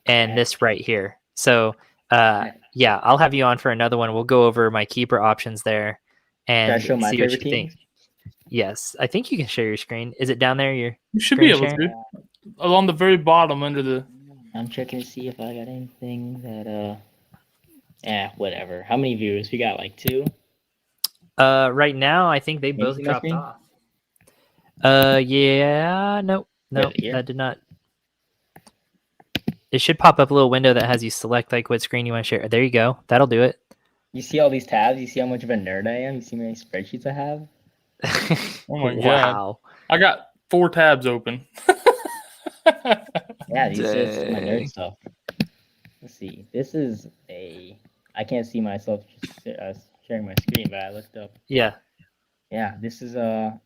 and this right here. So yeah, I'll have you on for another one. We'll go over my keeper options there Should I and show my see what favorite you think. teams? Yes, I think you can share your screen. Is it down there? Your You should be screen able sharing? to. Along the very bottom under the. I'm checking to see if I got anything that whatever. How many viewers? We got like 2. Right now, I think they Can you both see my dropped screen? off. Yeah, no, Really, here? that did not. It should pop up a little window that has you select like what screen you want to share. There you go. That'll do it. You see all these tabs? You see how much of a nerd I am? You see how many spreadsheets I have? Oh my God. Wow. I got 4 tabs open. Yeah, these are just my nerd Dang. stuff. Let's see. This is I can't see myself just sharing my screen, but I looked up. Yeah. Yeah, this is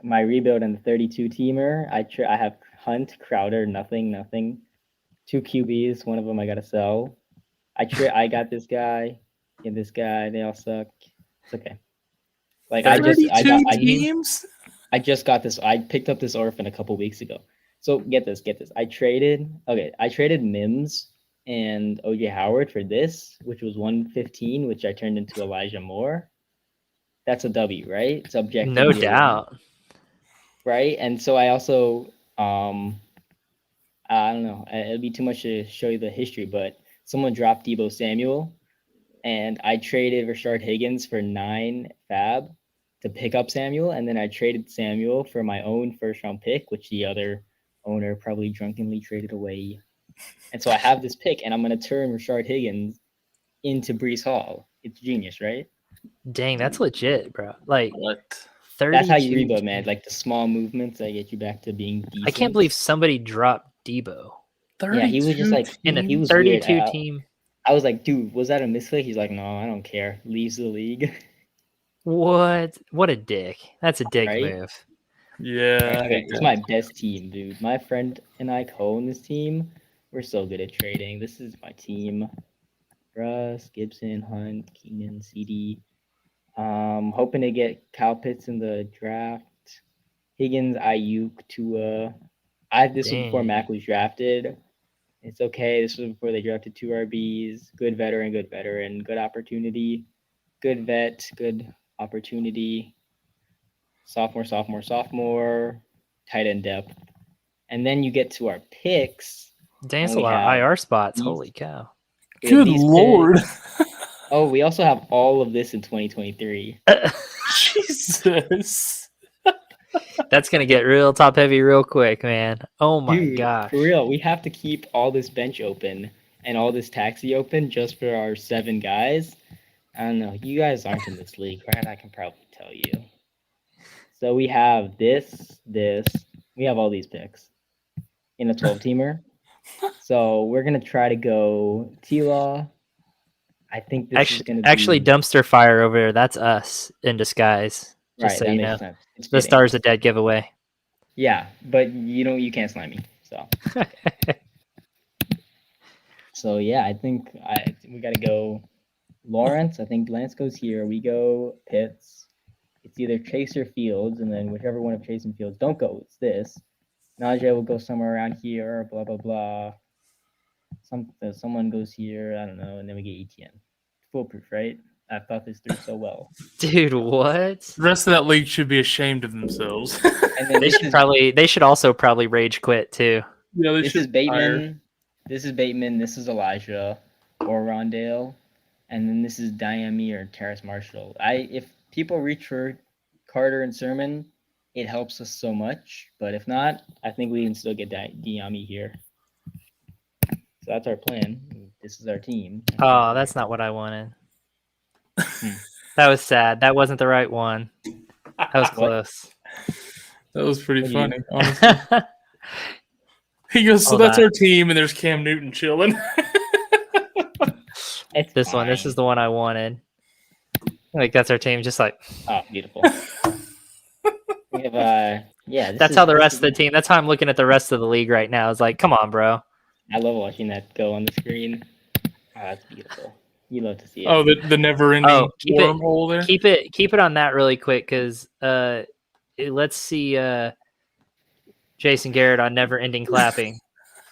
my rebuild and the 32 teamer. I have Hunt, Crowder, nothing. 2 QBs. One of them I gotta sell. I got this guy and this guy. They all suck. It's okay. Like I 32 got teams? I just got this. I picked up this orphan a couple weeks ago. So get this. I traded Mims and OJ Howard for this, which was 115, which I turned into Elijah Moore. That's a W, right? It's objective. No doubt. Right? And so I also I don't know. It'd be too much to show you the history, but someone dropped Deebo Samuel, and I traded Rashard Higgins for 9 fab to pick up Samuel, and then I traded Samuel for my own first-round pick, which the other owner probably drunkenly traded away. And so I have this pick, and I'm going to turn Rashard Higgins into Brees Hall. It's genius, right? Dang, that's legit, bro. Like What? 32. That's how you rebuild, man. Like the small movements that get you back to being decent. I can't believe somebody dropped Debo 32 Yeah, he was just like in he a was 32 weird. team. I was like, dude, was that a misclick? He's like, no, I don't care. Leaves the league. What? What a dick. That's a dick Right? move. Yeah. Okay, it's my best team, dude. My friend and I co-own this team. We're so good at trading. This is my team. Russ, Gibson, Hunt, Keenan, CD. Hoping to get Kyle Pitts in the draft. Higgins, Ayuk, Tua. This was before Dang. Mac was drafted. It's okay. This was before they drafted 2 RBs. Good veteran. Good opportunity. Good vet. Good opportunity. Sophomore. Tight end depth. And then you get to our picks. Dang, that's And a we lot of have IR spots. these- Holy cow. we have Good these Lord. picks. Oh, we also have all of this in 2023. Jesus. That's going to get real top heavy real quick, man. Oh my Dude, gosh. for real, we have to keep all this bench open and all this taxi open just for our 7 guys. I don't know. You guys aren't in this league, right? I can probably tell you. So we have this. We have all these picks in a 12-teamer. So we're going to try to go T-Law. I think this is going to be... Actually, dumpster fire over there. That's us in disguise. Just right, so that you makes know. sense. It's The fitting. Star's a dead giveaway. Yeah, but you can't slime me. So... So yeah, I think we gotta go Lawrence. I think Lance goes here. We go Pitts. It's either Chase or Fields, and then whichever one of Chase and Fields don't go, it's this. Najee will go somewhere around here. Blah blah blah. Someone goes here. I don't know, and then we get ETN. Foolproof, right? I thought this through so well. Dude, what? The rest of that league should be ashamed of themselves. And then They should also probably rage quit too. Yeah, they this should is Bateman. This is Bateman. This is Elijah or Rondale, and then this is Diami or Terrace Marshall. If people reach for Carter and Sermon, it helps us so much. But if not, I think we can still get Diami here. So that's our plan. This is our team. Oh, that's not what I wanted. That was sad. That wasn't the right one. That was close. That was pretty What do funny, you- honestly. He goes, so Oh, that's that- our team, and there's Cam Newton chilling. It's This one. This fine. is the one I wanted. Like that's our team. Just like Oh, beautiful. We have, That's how the rest of the team. That's how I'm looking at the rest of the league right now. It's like, come on, bro. I love watching that go on the screen. Oh, that's beautiful. You love to see it. Oh, the never-ending keep wormhole there. Keep it on that really quick because let's see Jason Garrett on never ending clapping.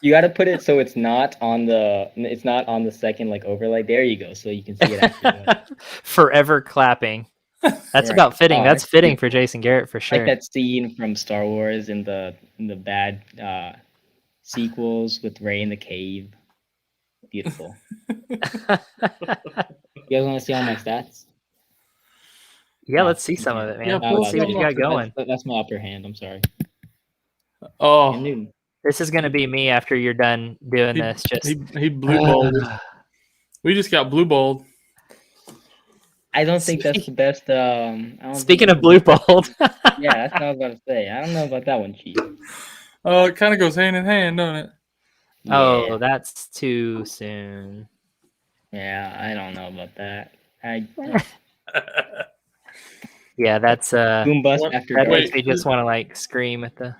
You got to put it so it's not on the second like overlay. There you go, so you can see it after. Forever clapping. That's Right. about fitting. Oh, That's fitting for Jason Garrett for sure. Like that scene from Star Wars in the bad sequels with Rey in the cave. Beautiful. You guys want to see all my stats? Yeah, let's see some of it, man. Yeah, Let's see what you got going. That's my upper hand. I'm sorry. Oh, Cam Newton. This is gonna be me after you're done doing this. Just he blue balled. We just got blue balled. I don't think that's the best. Speaking of blue balled. Yeah, that's what I was about to say. I don't know about that one, Chief. Oh, it kind of goes hand in hand, don't it? Yeah. Oh, that's too soon. Yeah, I don't know about that. Yeah, that's Boom bust after that dark. makes me just want to like scream at the.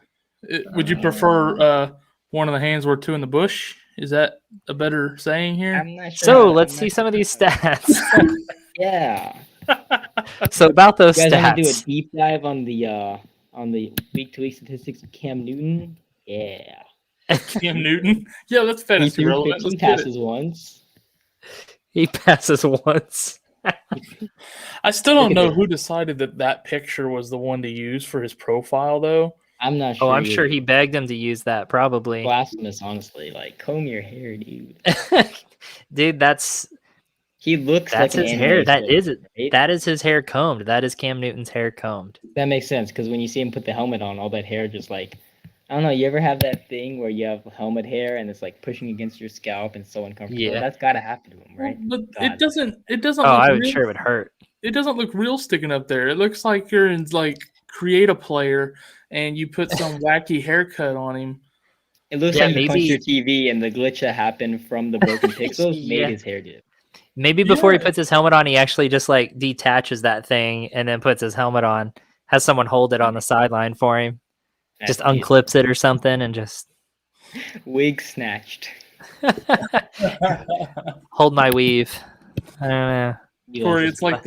Would you prefer one of the hands were two in the bush? Is that a better saying here? I'm not sure. So let's see some of these stats. Yeah. So about those You guys want to do a stats. deep dive on the week-to-week statistics of Cam Newton? Yeah. Cam Newton? Yeah, that's He fantasy threw relevant. 15 Let's get it. passes once. He passes once. I still don't Look at know this. who decided that picture was the one to use for his profile, though. I'm not sure. Oh, I'm sure he begged him to use that. Probably. Blasphemous, honestly. Like, comb your hair, dude. Dude, that's He looks like his an hair. anime That is character, right? that is his hair combed. That is Cam Newton's hair combed. That makes sense because when you see him put the helmet on, all that hair just like, I don't know. You ever have that thing where you have helmet hair and it's like pushing against your scalp and it's so uncomfortable? Yeah. That's got to happen to him, right? But God. it doesn't. Oh, Look I would real, sure it would hurt. It doesn't look real sticking up there. It looks like you're in like create a player and you put some wacky haircut on him. It looks Yeah, like you punched maybe- your TV and the glitch that happened from the broken pixels Yeah. made his hair dip. Maybe before he Yeah. puts his helmet on, he actually just like detaches that thing and then puts his helmet on. Has someone hold it on the sideline for him. Just That's unclips it or something and just wig snatched. hold my weave. I don't know. Corey, it's like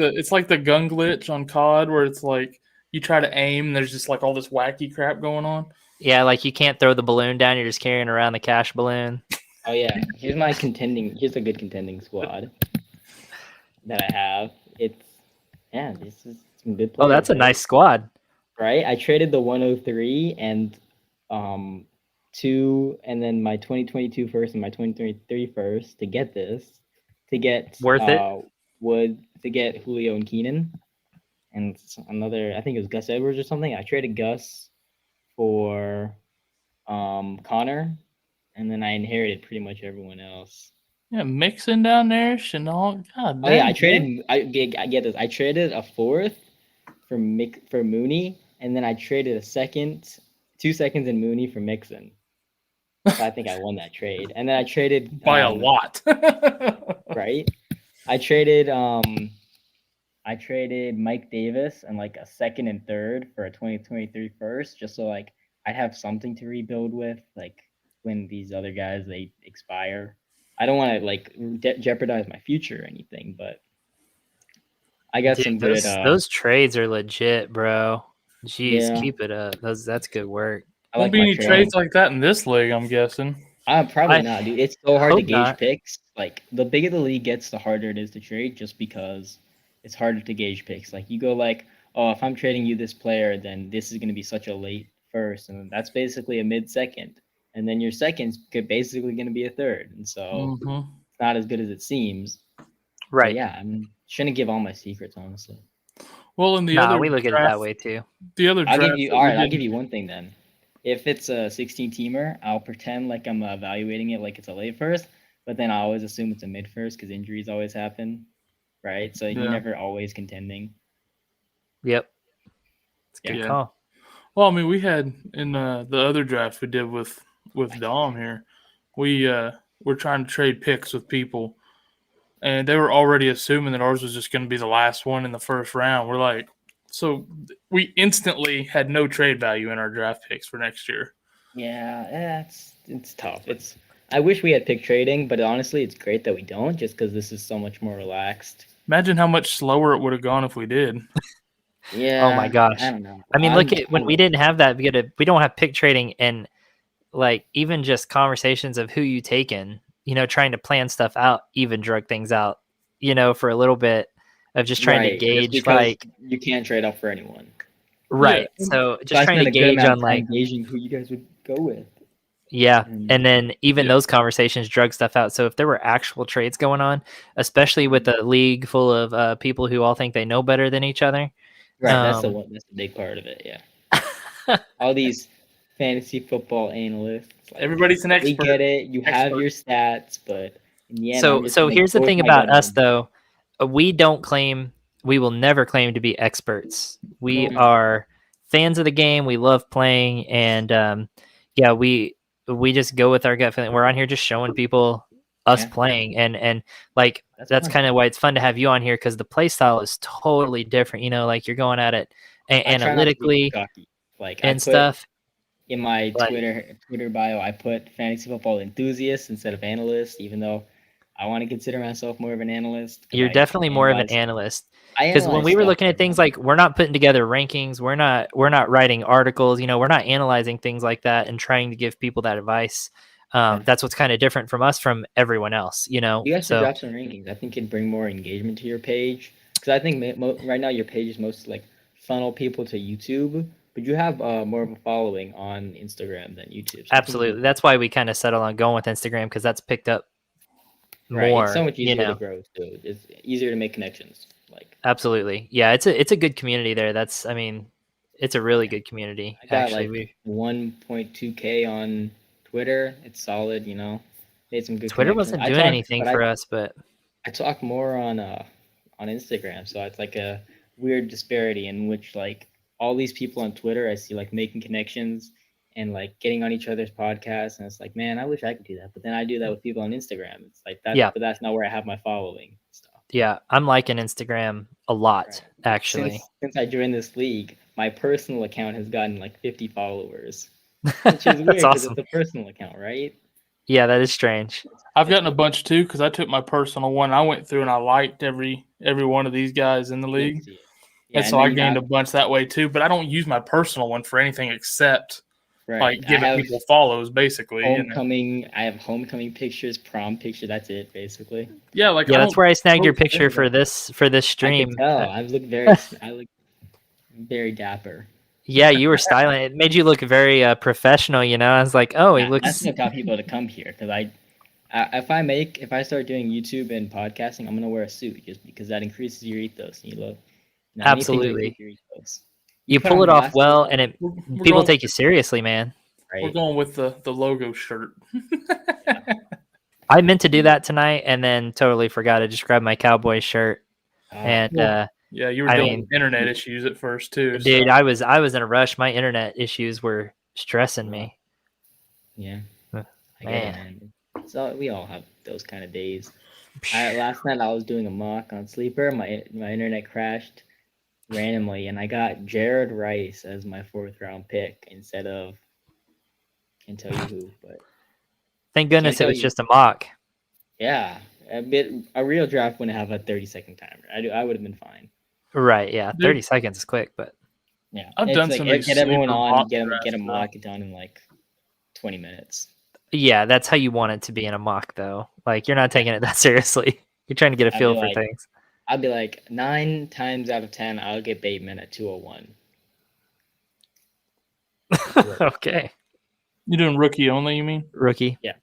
the gun glitch on COD where it's like you try to aim and there's just like all this wacky crap going on. Yeah, like you can't throw the balloon down. You're just carrying around the cash balloon. Oh yeah, here's a good contending squad that I have. This is some good players. Oh, that's a nice squad. Right? I traded the 103 and 2 and then my 2022 first and my 2023 first to get this. To get Worth it? To get Julio and Keenan. And another, I think it was Gus Edwards or something. I traded Gus for Connor, and then I inherited pretty much everyone else. Yeah, mixing down there, Chenault. God, Oh yeah, I dang, traded. I get this. I traded a fourth for Mooney, and then I traded 2 seconds in Mooney for Mixon. So I think I won that trade, and then I traded by a lot. right. I traded Mike Davis and like a second and third for a 2023 first, just so like I have something to rebuild with, like when these other guys they expire. I don't want to like jeopardize my future or anything, but I got some Dude, good. those trades are legit, bro. Jeez, Yeah. keep it up. That's good work. I Won't like be my any trades like that in this league, I'm guessing. Probably not, dude. It's so hard to hope gauge not. picks. Like the bigger the league gets, the harder it is to trade, just because it's harder to gauge picks. Like you go like, oh, if I'm trading you this player, then this is going to be such a late first, and that's basically a mid-second, and then your second's basically going to be a third, and so it's not as good as it seems. Right. But yeah, I shouldn't give all my secrets, honestly. Well, in the Nah, other we look at it draft, that way too. The other I'll draft give you that all we right. I'll did- give you one thing then. If it's a 16-teamer, I'll pretend like I'm evaluating it like it's a late first, but then I always assume it's a mid first because injuries always happen, right? So you're Yeah. never always contending. Yep. It's a good Yeah. call. Well, I mean, we had in the other drafts we did with Dom here, we're trying to trade picks with people, and they were already assuming that ours was just going to be the last one in the first round. We're like, So we instantly had no trade value in our draft picks for next year. Yeah, it's tough. I wish we had pick trading, but honestly, it's great that we don't, just because this is so much more relaxed. Imagine how much slower it would have gone if we did. Yeah. Oh my gosh. I don't know. I mean, look at when we didn't have that. We don't have pick trading and like even just conversations of who you taken. Trying to plan stuff out, even drug things out. For a little bit of just trying to gauge like you can't trade up for anyone. Right. Yeah. So just trying to gauge on like gauging who you guys would go with. Yeah. And then even those conversations drug stuff out. So if there were actual trades going on, especially with a league full of people who all think they know better than each other. Right. That's the big part of it. Yeah. All these fantasy football analysts. Like, everybody's an expert. We get it. You have your stats, but in the end, so here's the thing about us though. We don't claim, we will never claim to be experts. We are fans of the game. We love playing. And we just go with our gut feeling. We're on here just showing people us playing. And like, that's kind of why it's fun to have you on here, because the play style is totally different. Like you're going at it analytically and stuff. In my Twitter bio, I put fantasy football enthusiast instead of analyst, even though I want to consider myself more of an analyst. You're definitely more of an analyst. Because when we were looking at things like, we're not putting together rankings, we're not writing articles, we're not analyzing things like that and trying to give people that advice. That's what's kind of different from us from everyone else. You guys should drop some rankings. I think it'd bring more engagement to your page, because I think right now your page is mostly like funnel people to YouTube. But you have more of a following on Instagram than YouTube. So absolutely. That's why we kind of settled on going with Instagram, because that's picked up more. It's so much easier to grow too. It's easier to make connections. Absolutely. Yeah, it's a good community there. It's a really good community. I got 1.2K on Twitter. It's solid, Made some good Twitter wasn't doing anything for us, but I talk more on Instagram. So it's like a weird disparity in which like all these people on Twitter I see like making connections and like getting on each other's podcasts, and it's like, man, I wish I could do that. But then I do that with people on Instagram. It's like that, but that's not where I have my following stuff. Yeah, I'm liking Instagram a lot, actually. Since I joined this league, my personal account has gotten like 50 followers, which is weird because it's a personal account, right? Yeah, that is strange. I've gotten a bunch too, because I took my personal one. I went through and I liked every one of these guys in the league. Yeah, and so I gained a bunch that way too, but I don't use my personal one for anything except like giving people follows, basically. Homecoming, I have homecoming pictures, prom picture. That's it, basically. Yeah, that's where I snagged your picture for this stream. I look very dapper. Yeah, you were styling. It made you look very professional. I was like, oh, he looks. That's what got people to come here, because if I start doing YouTube and podcasting, I'm gonna wear a suit just because that increases your ethos. And you look. Absolutely. You pull it off well, and people take you seriously, man. Right. We're going with the logo shirt. I meant to do that tonight, and then totally forgot. I just grabbed my Cowboys shirt, and yeah, you were dealing with internet issues at first too. Dude, so. I was in a rush. My internet issues were stressing me. Yeah, man. So we all have those kind of days. Last night I was doing a mock on Sleeper. My internet crashed randomly, and I got Jared Rice as my 4th round pick instead of, can't tell you who, but thank goodness it was just a mock. Yeah, a real draft wouldn't have a 30-second timer. I would have been fine. Right, yeah, 30 seconds is quick, but yeah, I've done some. Get everyone on, get a mock done in like 20 minutes. Yeah, that's how you want it to be in a mock, though. Like, you're not taking it that seriously. You're trying to get a feel for things. I'd be like, 9 times out of 10, I'll get Bateman at 201. Okay. You're doing rookie only, you mean? Rookie? Yeah.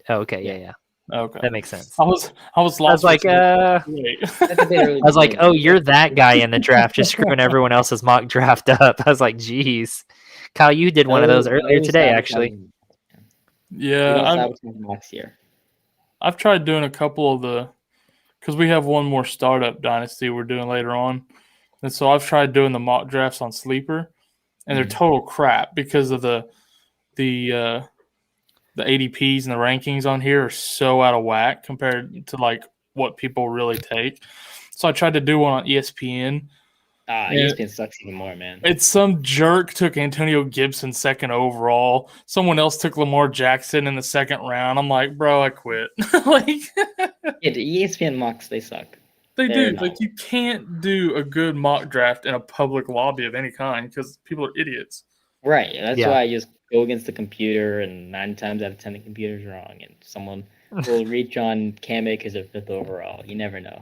Oh, okay, yeah. Okay. That makes sense. I was lost. I was like, I was like, oh, you're that guy in the draft, just screwing everyone else's mock draft up. I was like, geez. Kyle, you did one of those earlier today, actually. Yeah. I've tried doing a couple of because we have one more startup dynasty we're doing later on. And so I've tried doing the mock drafts on Sleeper, and they're total crap because of the ADPs and the rankings on here are so out of whack compared to like what people really take. So I tried to do one on ESPN, ESPN sucks even more, man. It's some jerk took Antonio Gibson second overall. Someone else took Lamar Jackson in the second round. I'm like, bro, I quit. Like, Yeah, the ESPN mocks, they suck. they They're do. Like, you can't do a good mock draft in a public lobby of any kind because people are idiots. Right. That's Yeah. why I just go against the computer, and 9 times out of 10 the computer's wrong, and someone will reach on Cam Akers at 5th overall. You never know.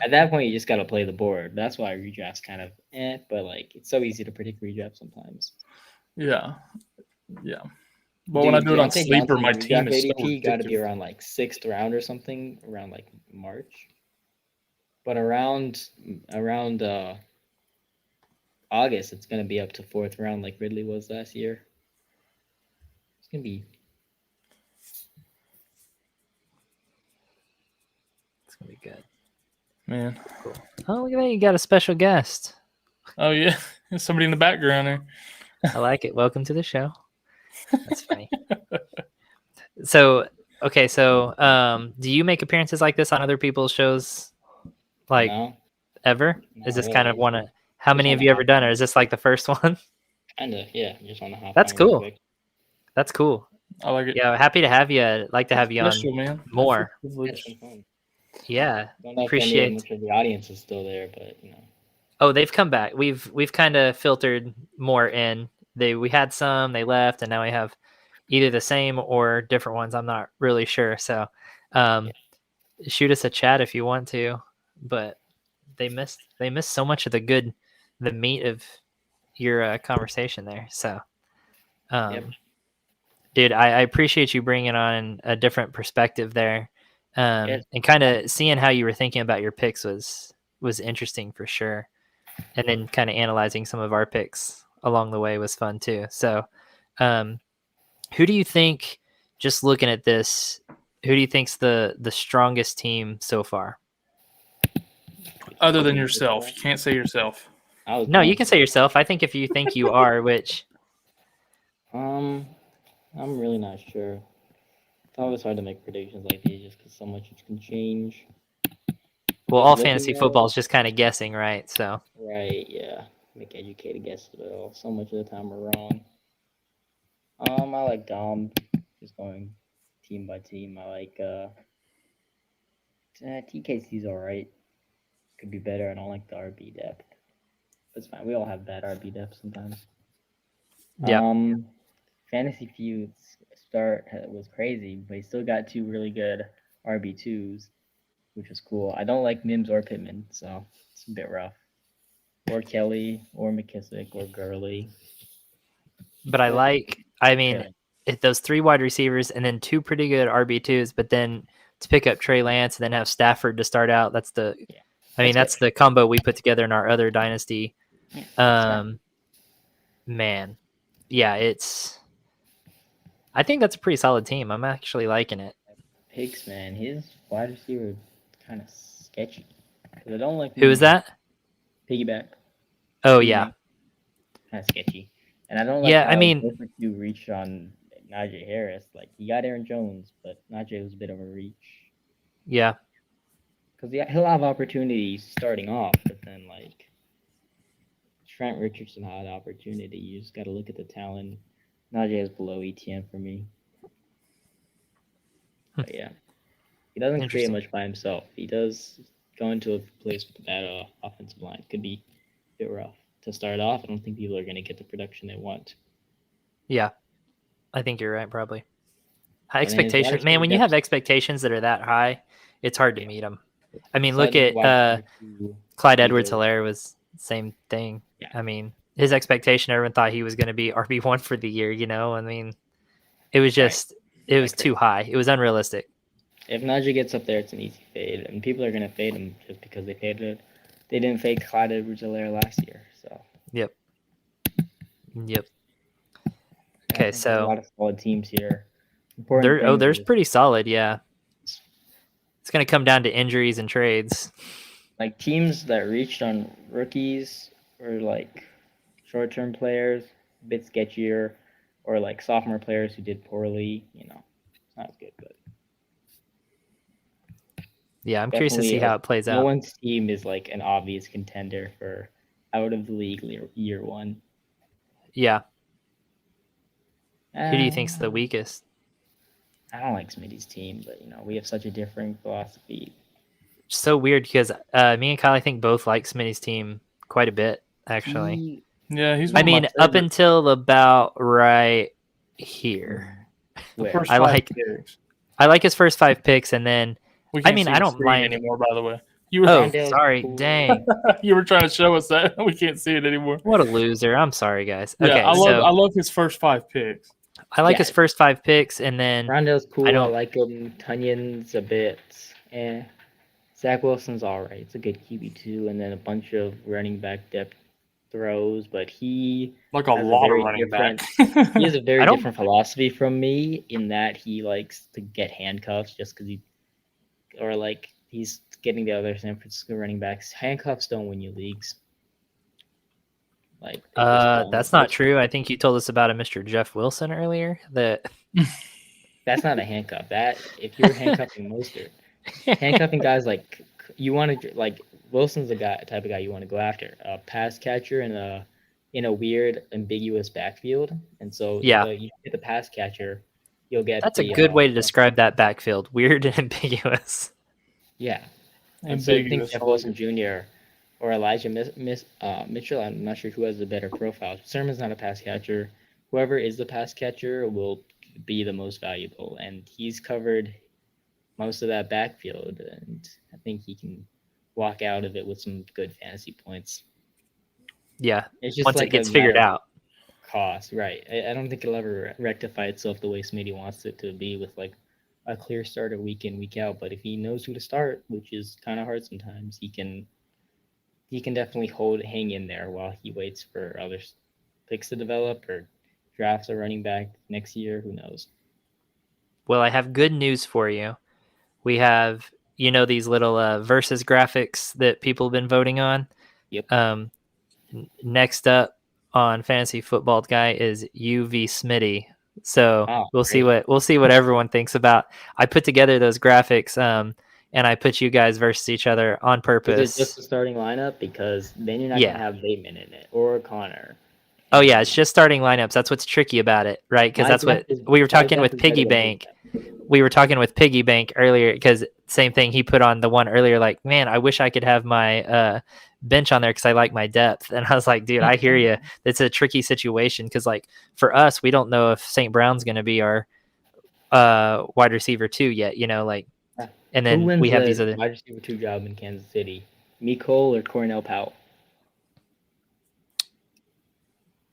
At that point, you just got to play the board. That's why redraft's kind of but like it's so easy to predict redraft sometimes. Yeah. But when I do it on Deontay Sleeper, Johnson, my redraft team is so ADP got to be ridiculous. around like 6th round or something, around like March. But around August, it's gonna be up to 4th round like Ridley was last year. It's gonna be. It's gonna be good. Man. Cool. Oh, look at that! You got a special guest. Oh, yeah. There's somebody in the background there. I like it. Welcome to the show. That's funny. So, okay, so do you make appearances like this on other people's shows, like No, ever? not Is this really. kind of one of? How Just many have wanna you ever hop done, or on. is this like the first one? Kinda, yeah. Just want to hop That's on real cool. quick. That's cool. I like it. Yeah, happy to have you. I'd like to have you on Special, man. more. That's a Yeah, it's privilege. been fun. Yeah, Don't know if appreciate. much of the audience is still there, but you know. Oh, they've come back. We've kind of filtered more in. We had some, they left, and now we have either the same or different ones. I'm not really sure. So, shoot us a chat if you want to. But they missed so much of the meat of your conversation there. So, Yep. dude, I appreciate you bringing on a different perspective there, Yes. and kind of seeing how you were thinking about your picks was interesting for sure. And then kind of analyzing some of our picks along the way was fun too. So, who do you think, just looking at this, who do you think's the strongest team so far? Other than yourself. You can't say yourself. No, you can say yourself. I think if you think you are, which I'm really not sure. It's always hard to make predictions like these just because so much can change. well, Just all looking fantasy at football is just kind of guessing, right? So Right, yeah. Make educated guesses, but so much of the time we're wrong. I like Dom, just going team by team. I like TKC's alright. Could be better. I don't like the RB depth. That's fine. We all have bad RB depth sometimes. yeah, Fantasy Feud's start was crazy, but he still got 2 really good RB2s, which was cool. I don't like Mims or Pittman, so it's a bit rough. Or Kelly, or McKissick, or Gurley. but I mean, those 3 wide receivers and then 2 pretty good RB2s, but then to pick up Trey Lance and then have Stafford to start out, that's the combo we put together in our other dynasty. Man, yeah, I think that's a pretty solid team. I'm actually liking it. Hicks, man, his wide receiver kind of sketchy. I don't like. Who is that? Piggyback. Oh yeah, kind of sketchy. And I don't like. Yeah, I mean, you reached on Najee Harris. Like you got Aaron Jones, but Najee was a bit of a reach. Yeah. Because he'll have opportunities starting off, but then like Trent Richardson had opportunity. You just got to look at the talent. Najee is below ETN for me. But yeah, he doesn't create much by himself. He does go into a place with a bad offensive line. Could be a bit rough to start off. I don't think people are going to get the production they want. Yeah, I think you're right. Probably high expectations, man. When you have expectations that are that high, it's hard to meet them. I mean, look at Clyde Edwards-Helaire was the same thing. Yeah. I mean, his expectation, everyone thought he was going to be RB1 for the year. You know, I mean, it was just it was too high. It was unrealistic. If Najee gets up there, it's an easy fade, and people are going to fade him just because they faded. They didn't fade Clyde Edwards-Helaire last year, so. Yep. Okay, so a lot of solid teams here. There's pretty solid, yeah. It's going to come down to injuries and trades. Like teams that reached on rookies or like short-term players, a bit sketchier, or like sophomore players who did poorly. You know, it's not as good, but Yeah, I'm curious to see Definitely, how it plays no out. one's team is like an obvious contender for out of the league year one. Yeah. Who do you Uh, think's the weakest? I don't like Smitty's team, but we have such a different philosophy. So weird because me and Kyle, I think, both like Smitty's team quite a bit, actually. He, Yeah, he's I one of my mean, up favorites. until about right here. The where? first I 5 like picks. I like his first 5 picks, and then We I can't mean, see I the don't screen mind. anymore, by the way. You were, Oh, Rondale's sorry, cool. dang, you were trying to show us that. We can't see it anymore. what a loser. I'm sorry, guys. Yeah, Okay, I so love his first 5 picks. I like Yeah. his first 5 picks, and then Rondale's cool. I I don't. like him. Tunyon's a bit. Zach Wilson's all right. It's a good QB2, and then a bunch of running back depth throws, but he Like a has a lot of very running back. he has a I very don't- different philosophy from me in that he likes to get handcuffs just because he's getting the other San Francisco running backs. Handcuffs don't win you leagues. Like they just don't. That's not true. I think you told us about a Mr. Jeff Wilson earlier. That That's not a handcuff. That if you're handcuffing Mostert, handcuffing guys like you want to like Wilson's the type of guy you want to go after. A pass catcher in a weird ambiguous backfield, and so Yeah. you get the pass catcher, you'll get That's a good way to describe that backfield. Weird and ambiguous. Yeah, and so I think Ambiguous. Jeff Wilson Jr. or Elijah Mitchell. I'm not sure who has the better profile. Sermon's not a pass catcher. Whoever is the pass catcher will be the most valuable, and he's covered most of that backfield, and I think he can walk out of it with some good fantasy points. Yeah, It's just once like it gets a figured matter of out. cost, right? I don't think it'll ever rectify itself the way Smitty wants it to be with like a clear starter week in week out. But if he knows who to start, which is kind of hard sometimes, he can definitely hang in there while he waits for other picks to develop or drafts a running back next year. Who knows? Well, I have good news for you. We have, these little versus graphics that people have been voting on. Yep. Next up on Fantasy Football Guy is UV Smitty. So we'll see what everyone thinks about. I put together those graphics, and I put you guys versus each other on purpose. Is it just the starting lineup? Because then you're not gonna have Bateman in it or Connor. Oh yeah, it's just starting lineups. That's what's tricky about it, right? Because that's what we were talking with Piggy Bank. We were talking with Piggy Bank earlier because same thing. He put on the one earlier, like, man, I wish I could have my bench on there because I like my depth. And I was like, dude, I hear you. It's a tricky situation because, like, for us, we don't know if St. Brown's going to be our wide receiver 2 yet. And then we have these other wide receiver 2 job in Kansas City, Mecole or Cornell Powell.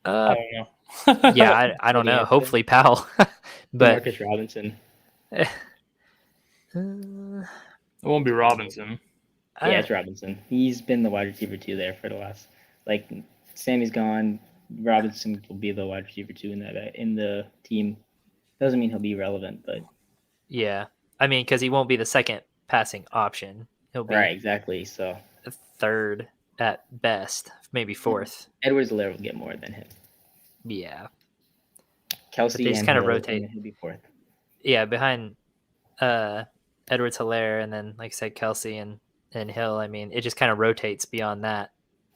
I don't know. Yeah, I don't know. Hopefully Powell, but Marcus Robinson. It won't be Robinson. Yeah, it's Robinson. He's been the wide receiver 2 there for the last, like, Sammy's gone. Robinson will be the wide receiver 2 in the team. Doesn't mean he'll be relevant, but yeah, I mean, because he won't be the second passing option. He'll be right, exactly. So third at best, maybe fourth. Edwards-Helaire will get more than him. Yeah, Kelsey they just and kind of Hill, rotate. and he'll be fourth. Yeah, behind Edwards-Helaire, and then, like I said, Kelsey and Hill. I mean, it just kind of rotates beyond that.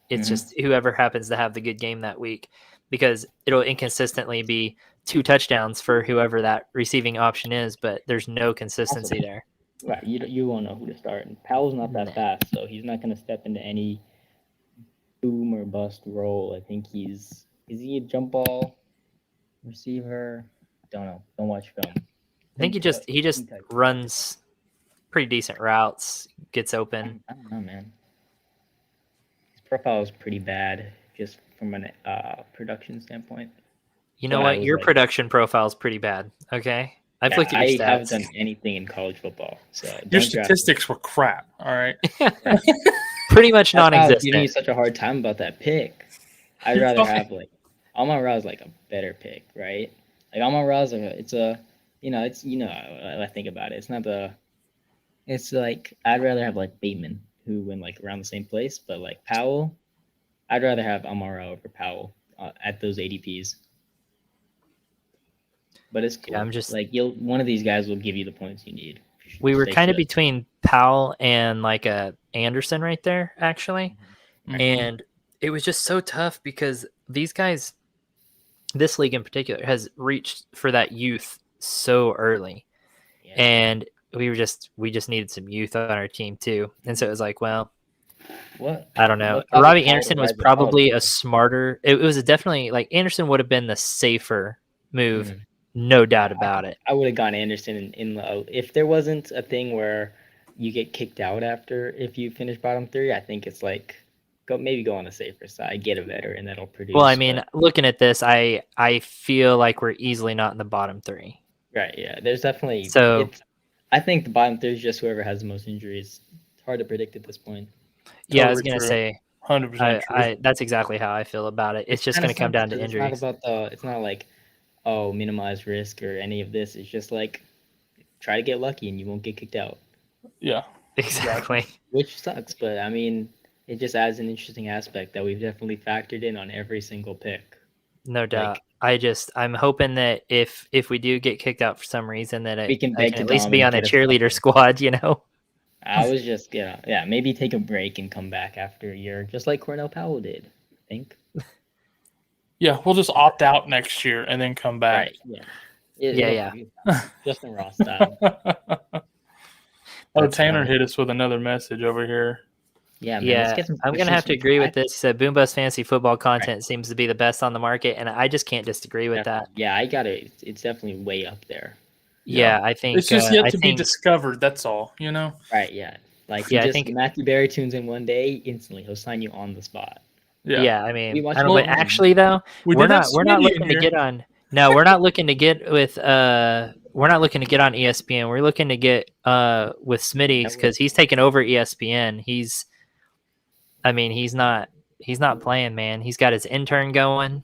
It's just whoever happens to have the good game that week, because it'll inconsistently be 2 touchdowns for whoever that receiving option is, but there's no consistency there. Right, you won't know who to start. And Powell's not that fast, so he's not going to step into any boom or bust role. I think is he a jump ball receiver? Don't know. Don't watch film. I think he just runs pretty decent routes, gets open. I don't know, man. His profile is pretty bad, just from an production standpoint. You know what? Your production profile is pretty bad. Okay, I've looked at your stats. I haven't done anything in college football, so your statistics were crap. All right, pretty much non-existent. I was giving you such a hard time about that pick. I'd rather have Amon-Ra is like a better pick, right? Like Amon-Ra is I think about it. It's not the. It's like I'd rather have like Bateman, who went like around the same place, but like Powell, I'd rather have Amon-Ra over Powell at those ADPs. But it's cool. Yeah, I'm just like one of these guys will give you the points you need for we were stay kind of fit. between Powell and like a Anderson right there, actually. Mhm. And it was just so tough because these guys, this league in particular, has reached for that youth so early. Yeah. And we just needed some youth on our team too. And so it was like, well, What? I don't know. What caused Robbie Powell to Anderson was rise above? probably a smarter. It was definitely like Anderson would have been the safer move, Mhm. no doubt about it. I would have gone Anderson if there wasn't a thing where you get kicked out after if you finish bottom three. I think it's like go on the safer side, get a veteran that'll produce. Well, I mean, but- looking at this, I feel like we're easily not in the bottom three. right, yeah. There's definitely So I think the bottom three is just whoever has the most injuries. It's hard to predict at this point. yeah, I was Totally gonna true. say 100% true. I that's exactly how I feel about it. It's just Kinda gonna come sucks down to 'cause injuries. It's not about it's not like minimize risk or any of this. It's just like try to get lucky and you won't get kicked out. Yeah. Exactly. Which sucks, but I mean, it just adds an interesting aspect that we've definitely factored in on every single pick. No doubt. I'm hoping that if we do get kicked out for some reason, that We can I beg can to at least be on the dominate, get us cheerleader back. squad, you know? I was just, maybe take a break and come back after a year, just like Cornell Powell did, I think. Yeah, we'll just opt out next year and then come back. Right, yeah. Yeah. Justin Ross style. Oh, That's Tanner funny. hit us with another message over here. Yeah, man. Let's Yeah, get some I'm gonna questions have to from agree with chat. this. He said Boom Bust Fantasy Football content seems to be the best on the market, and I just can't disagree with that. Yeah, I got it. It's definitely way up there. Yeah, I think It's just yet I to be think- discovered. That's all, you know? Right, yeah. Like, Yeah, I just think- Matthew Berry tunes in one day, instantly, he'll sign you on the spot. Yeah, I mean, We watch I don't. it But all. actually, though, We we're did have not Smitty looking in to here. get on. No, we're not looking to get with. We're not looking to get on ESPN. We're looking to get with Smitty because he's taking over ESPN. He's not playing, man. He's got his intern going.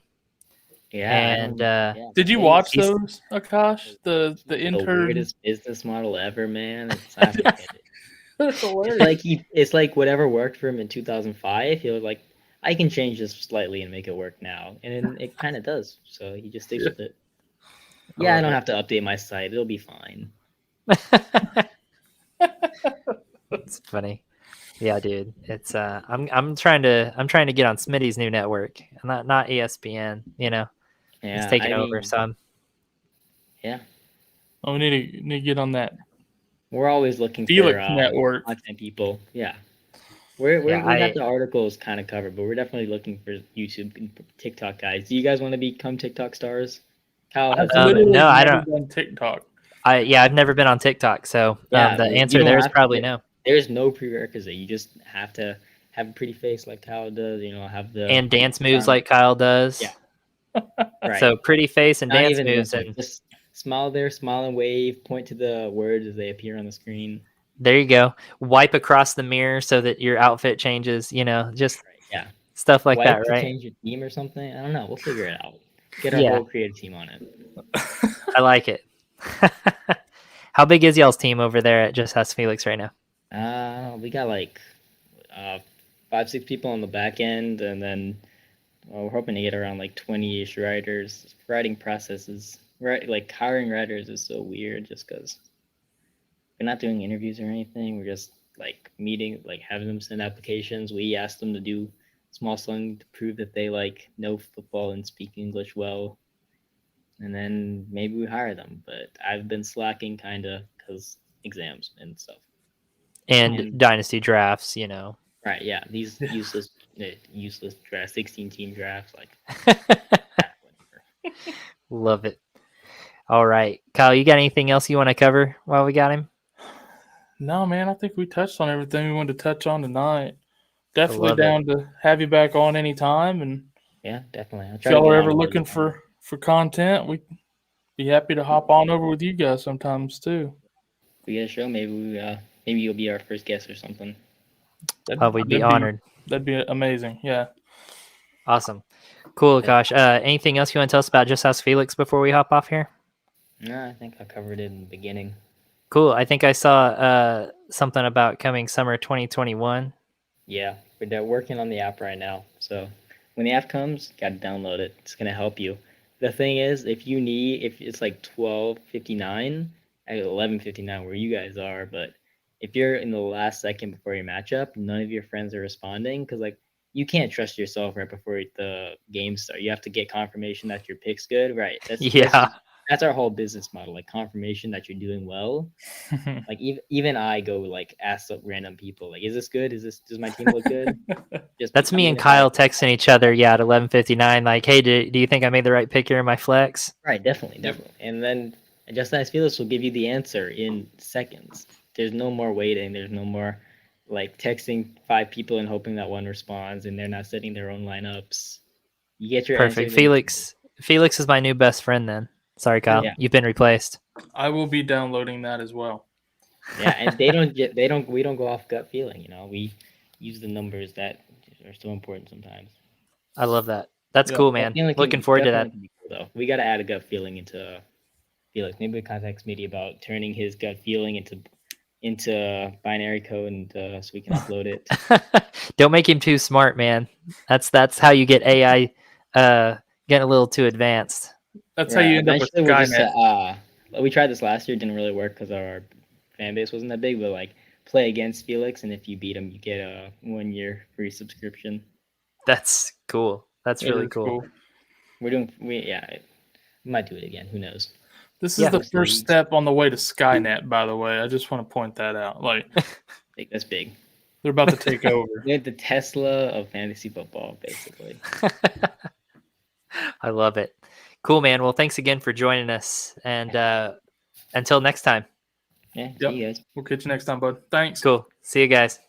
Yeah. And Did you watch those, Akash? The the intern. weirdest business model ever, man. It's I don't get it. That's hilarious. It's like whatever worked for him in 2005. He was like, I can change this slightly and make it work now, and then it kind of does. So he just sticks with it. Yeah, I don't have to update my site. It'll be fine. It's funny. Yeah, dude. It's I'm trying to get on Smitty's new network, not ESPN. You know, Yeah, he's taking over. So yeah, Oh, we need to get on that we're always looking Felix for network. content people. Yeah, we Yeah, got the articles kind of covered, but we're definitely looking for YouTube and TikTok guys. Do you guys want to become TikTok stars? Kyle has Literally no, I never don't. done TikTok. I've never been on TikTok, so Yeah, the but you answer don't there is have to probably get- no. There's no prerequisite. You just have to have a pretty face like Kyle does. You know, have the And dance moves like Kyle does. Yeah. Right. So pretty face and Not dance even moves, like, and just smile there, smile and wave, point to the words as they appear on the screen. there you go. Wipe across the mirror so that your outfit changes. You know, just Yeah. stuff like Wipe that, to right? change your theme or something. I don't know. We'll figure it out. Get our Yeah. whole creative team on it. I like it. How big is y'all's team over there at Just Ask Felix right now? We got like 5-6 people on the back end, and then we're hoping to get around like 20-ish writers. Writing processes, like hiring writers is so weird just because we're not doing interviews or anything. We're just like meeting, like having them send applications. We ask them to do small something to prove that they like know football and speak English well, and then maybe we hire them. But I've been slacking kind of because exams and stuff. And dynasty drafts, you know. Right, yeah, these useless draft, 16-team drafts, like. Whatever. Love it. All right, Kyle, you got anything else you want to cover while we got him? No, man, I think we touched on everything we wanted to touch on tonight. Definitely love it. down to have you back on anytime. And Yeah, definitely. if y'all are ever looking for content, we'd be happy to hop on over with you guys sometimes too. If we get a show, maybe you'll be our first guest or something. We'd be honored. That'd be amazing. Yeah. Awesome. Cool, Akash. Anything else you want to tell us about Just Ask Felix before we hop off here? No, I think I covered it in the beginning. Cool. I think I saw something about coming summer 2021. Yeah, we're working on the app right now. So when the app comes, got to download it. It's gonna help you. The thing is, if it's like $12.59, at 11:59 where you guys are, but if you're in the last second before your matchup, none of your friends are responding because like you can't trust yourself right before the game starts. You have to get confirmation that your pick's good, right? That's our whole business model, like confirmation that you're doing well. Like even I go like ask random people, like, is this good? Does my team look good? That's me and Kyle texting each other, at 11:59, like, hey, do you think I made the right pick here in my flex? Right, definitely. And then Just Ask Felix will give you the answer in seconds. There's no more waiting. There's no more like texting 5 people and hoping that one responds and they're not setting their own lineups. You get your Perfect. answer. Felix is my new best friend then. Sorry, Kyle. Yeah. You've been replaced. I will be downloading that as well. Yeah, and we don't go off gut feeling, we use the numbers that are so important sometimes. I love that. That's cool, man. Looking forward to that. Cool, though. We got to add a gut feeling into Felix. Maybe we contact Smitty about turning his gut feeling into binary code and so we can upload it. Don't make him too smart, man. That's how you get AI getting a little too advanced. That's how you end up with Skynet. We tried this last year, didn't really work because our fan base wasn't that big, but like play against Felix, and if you beat him, you get a 1-year free subscription. That's cool. That's really cool. We might do it again. Who knows? This is the first step on the way to Skynet, by the way. I just want to point that out. Like, that's big. They're about to take over. They're the Tesla of fantasy football, basically. I love it. Cool, man. Well, thanks again for joining us, and until next time. Yeah, see you guys. We'll catch you next time, bud. Thanks. Cool. See you guys.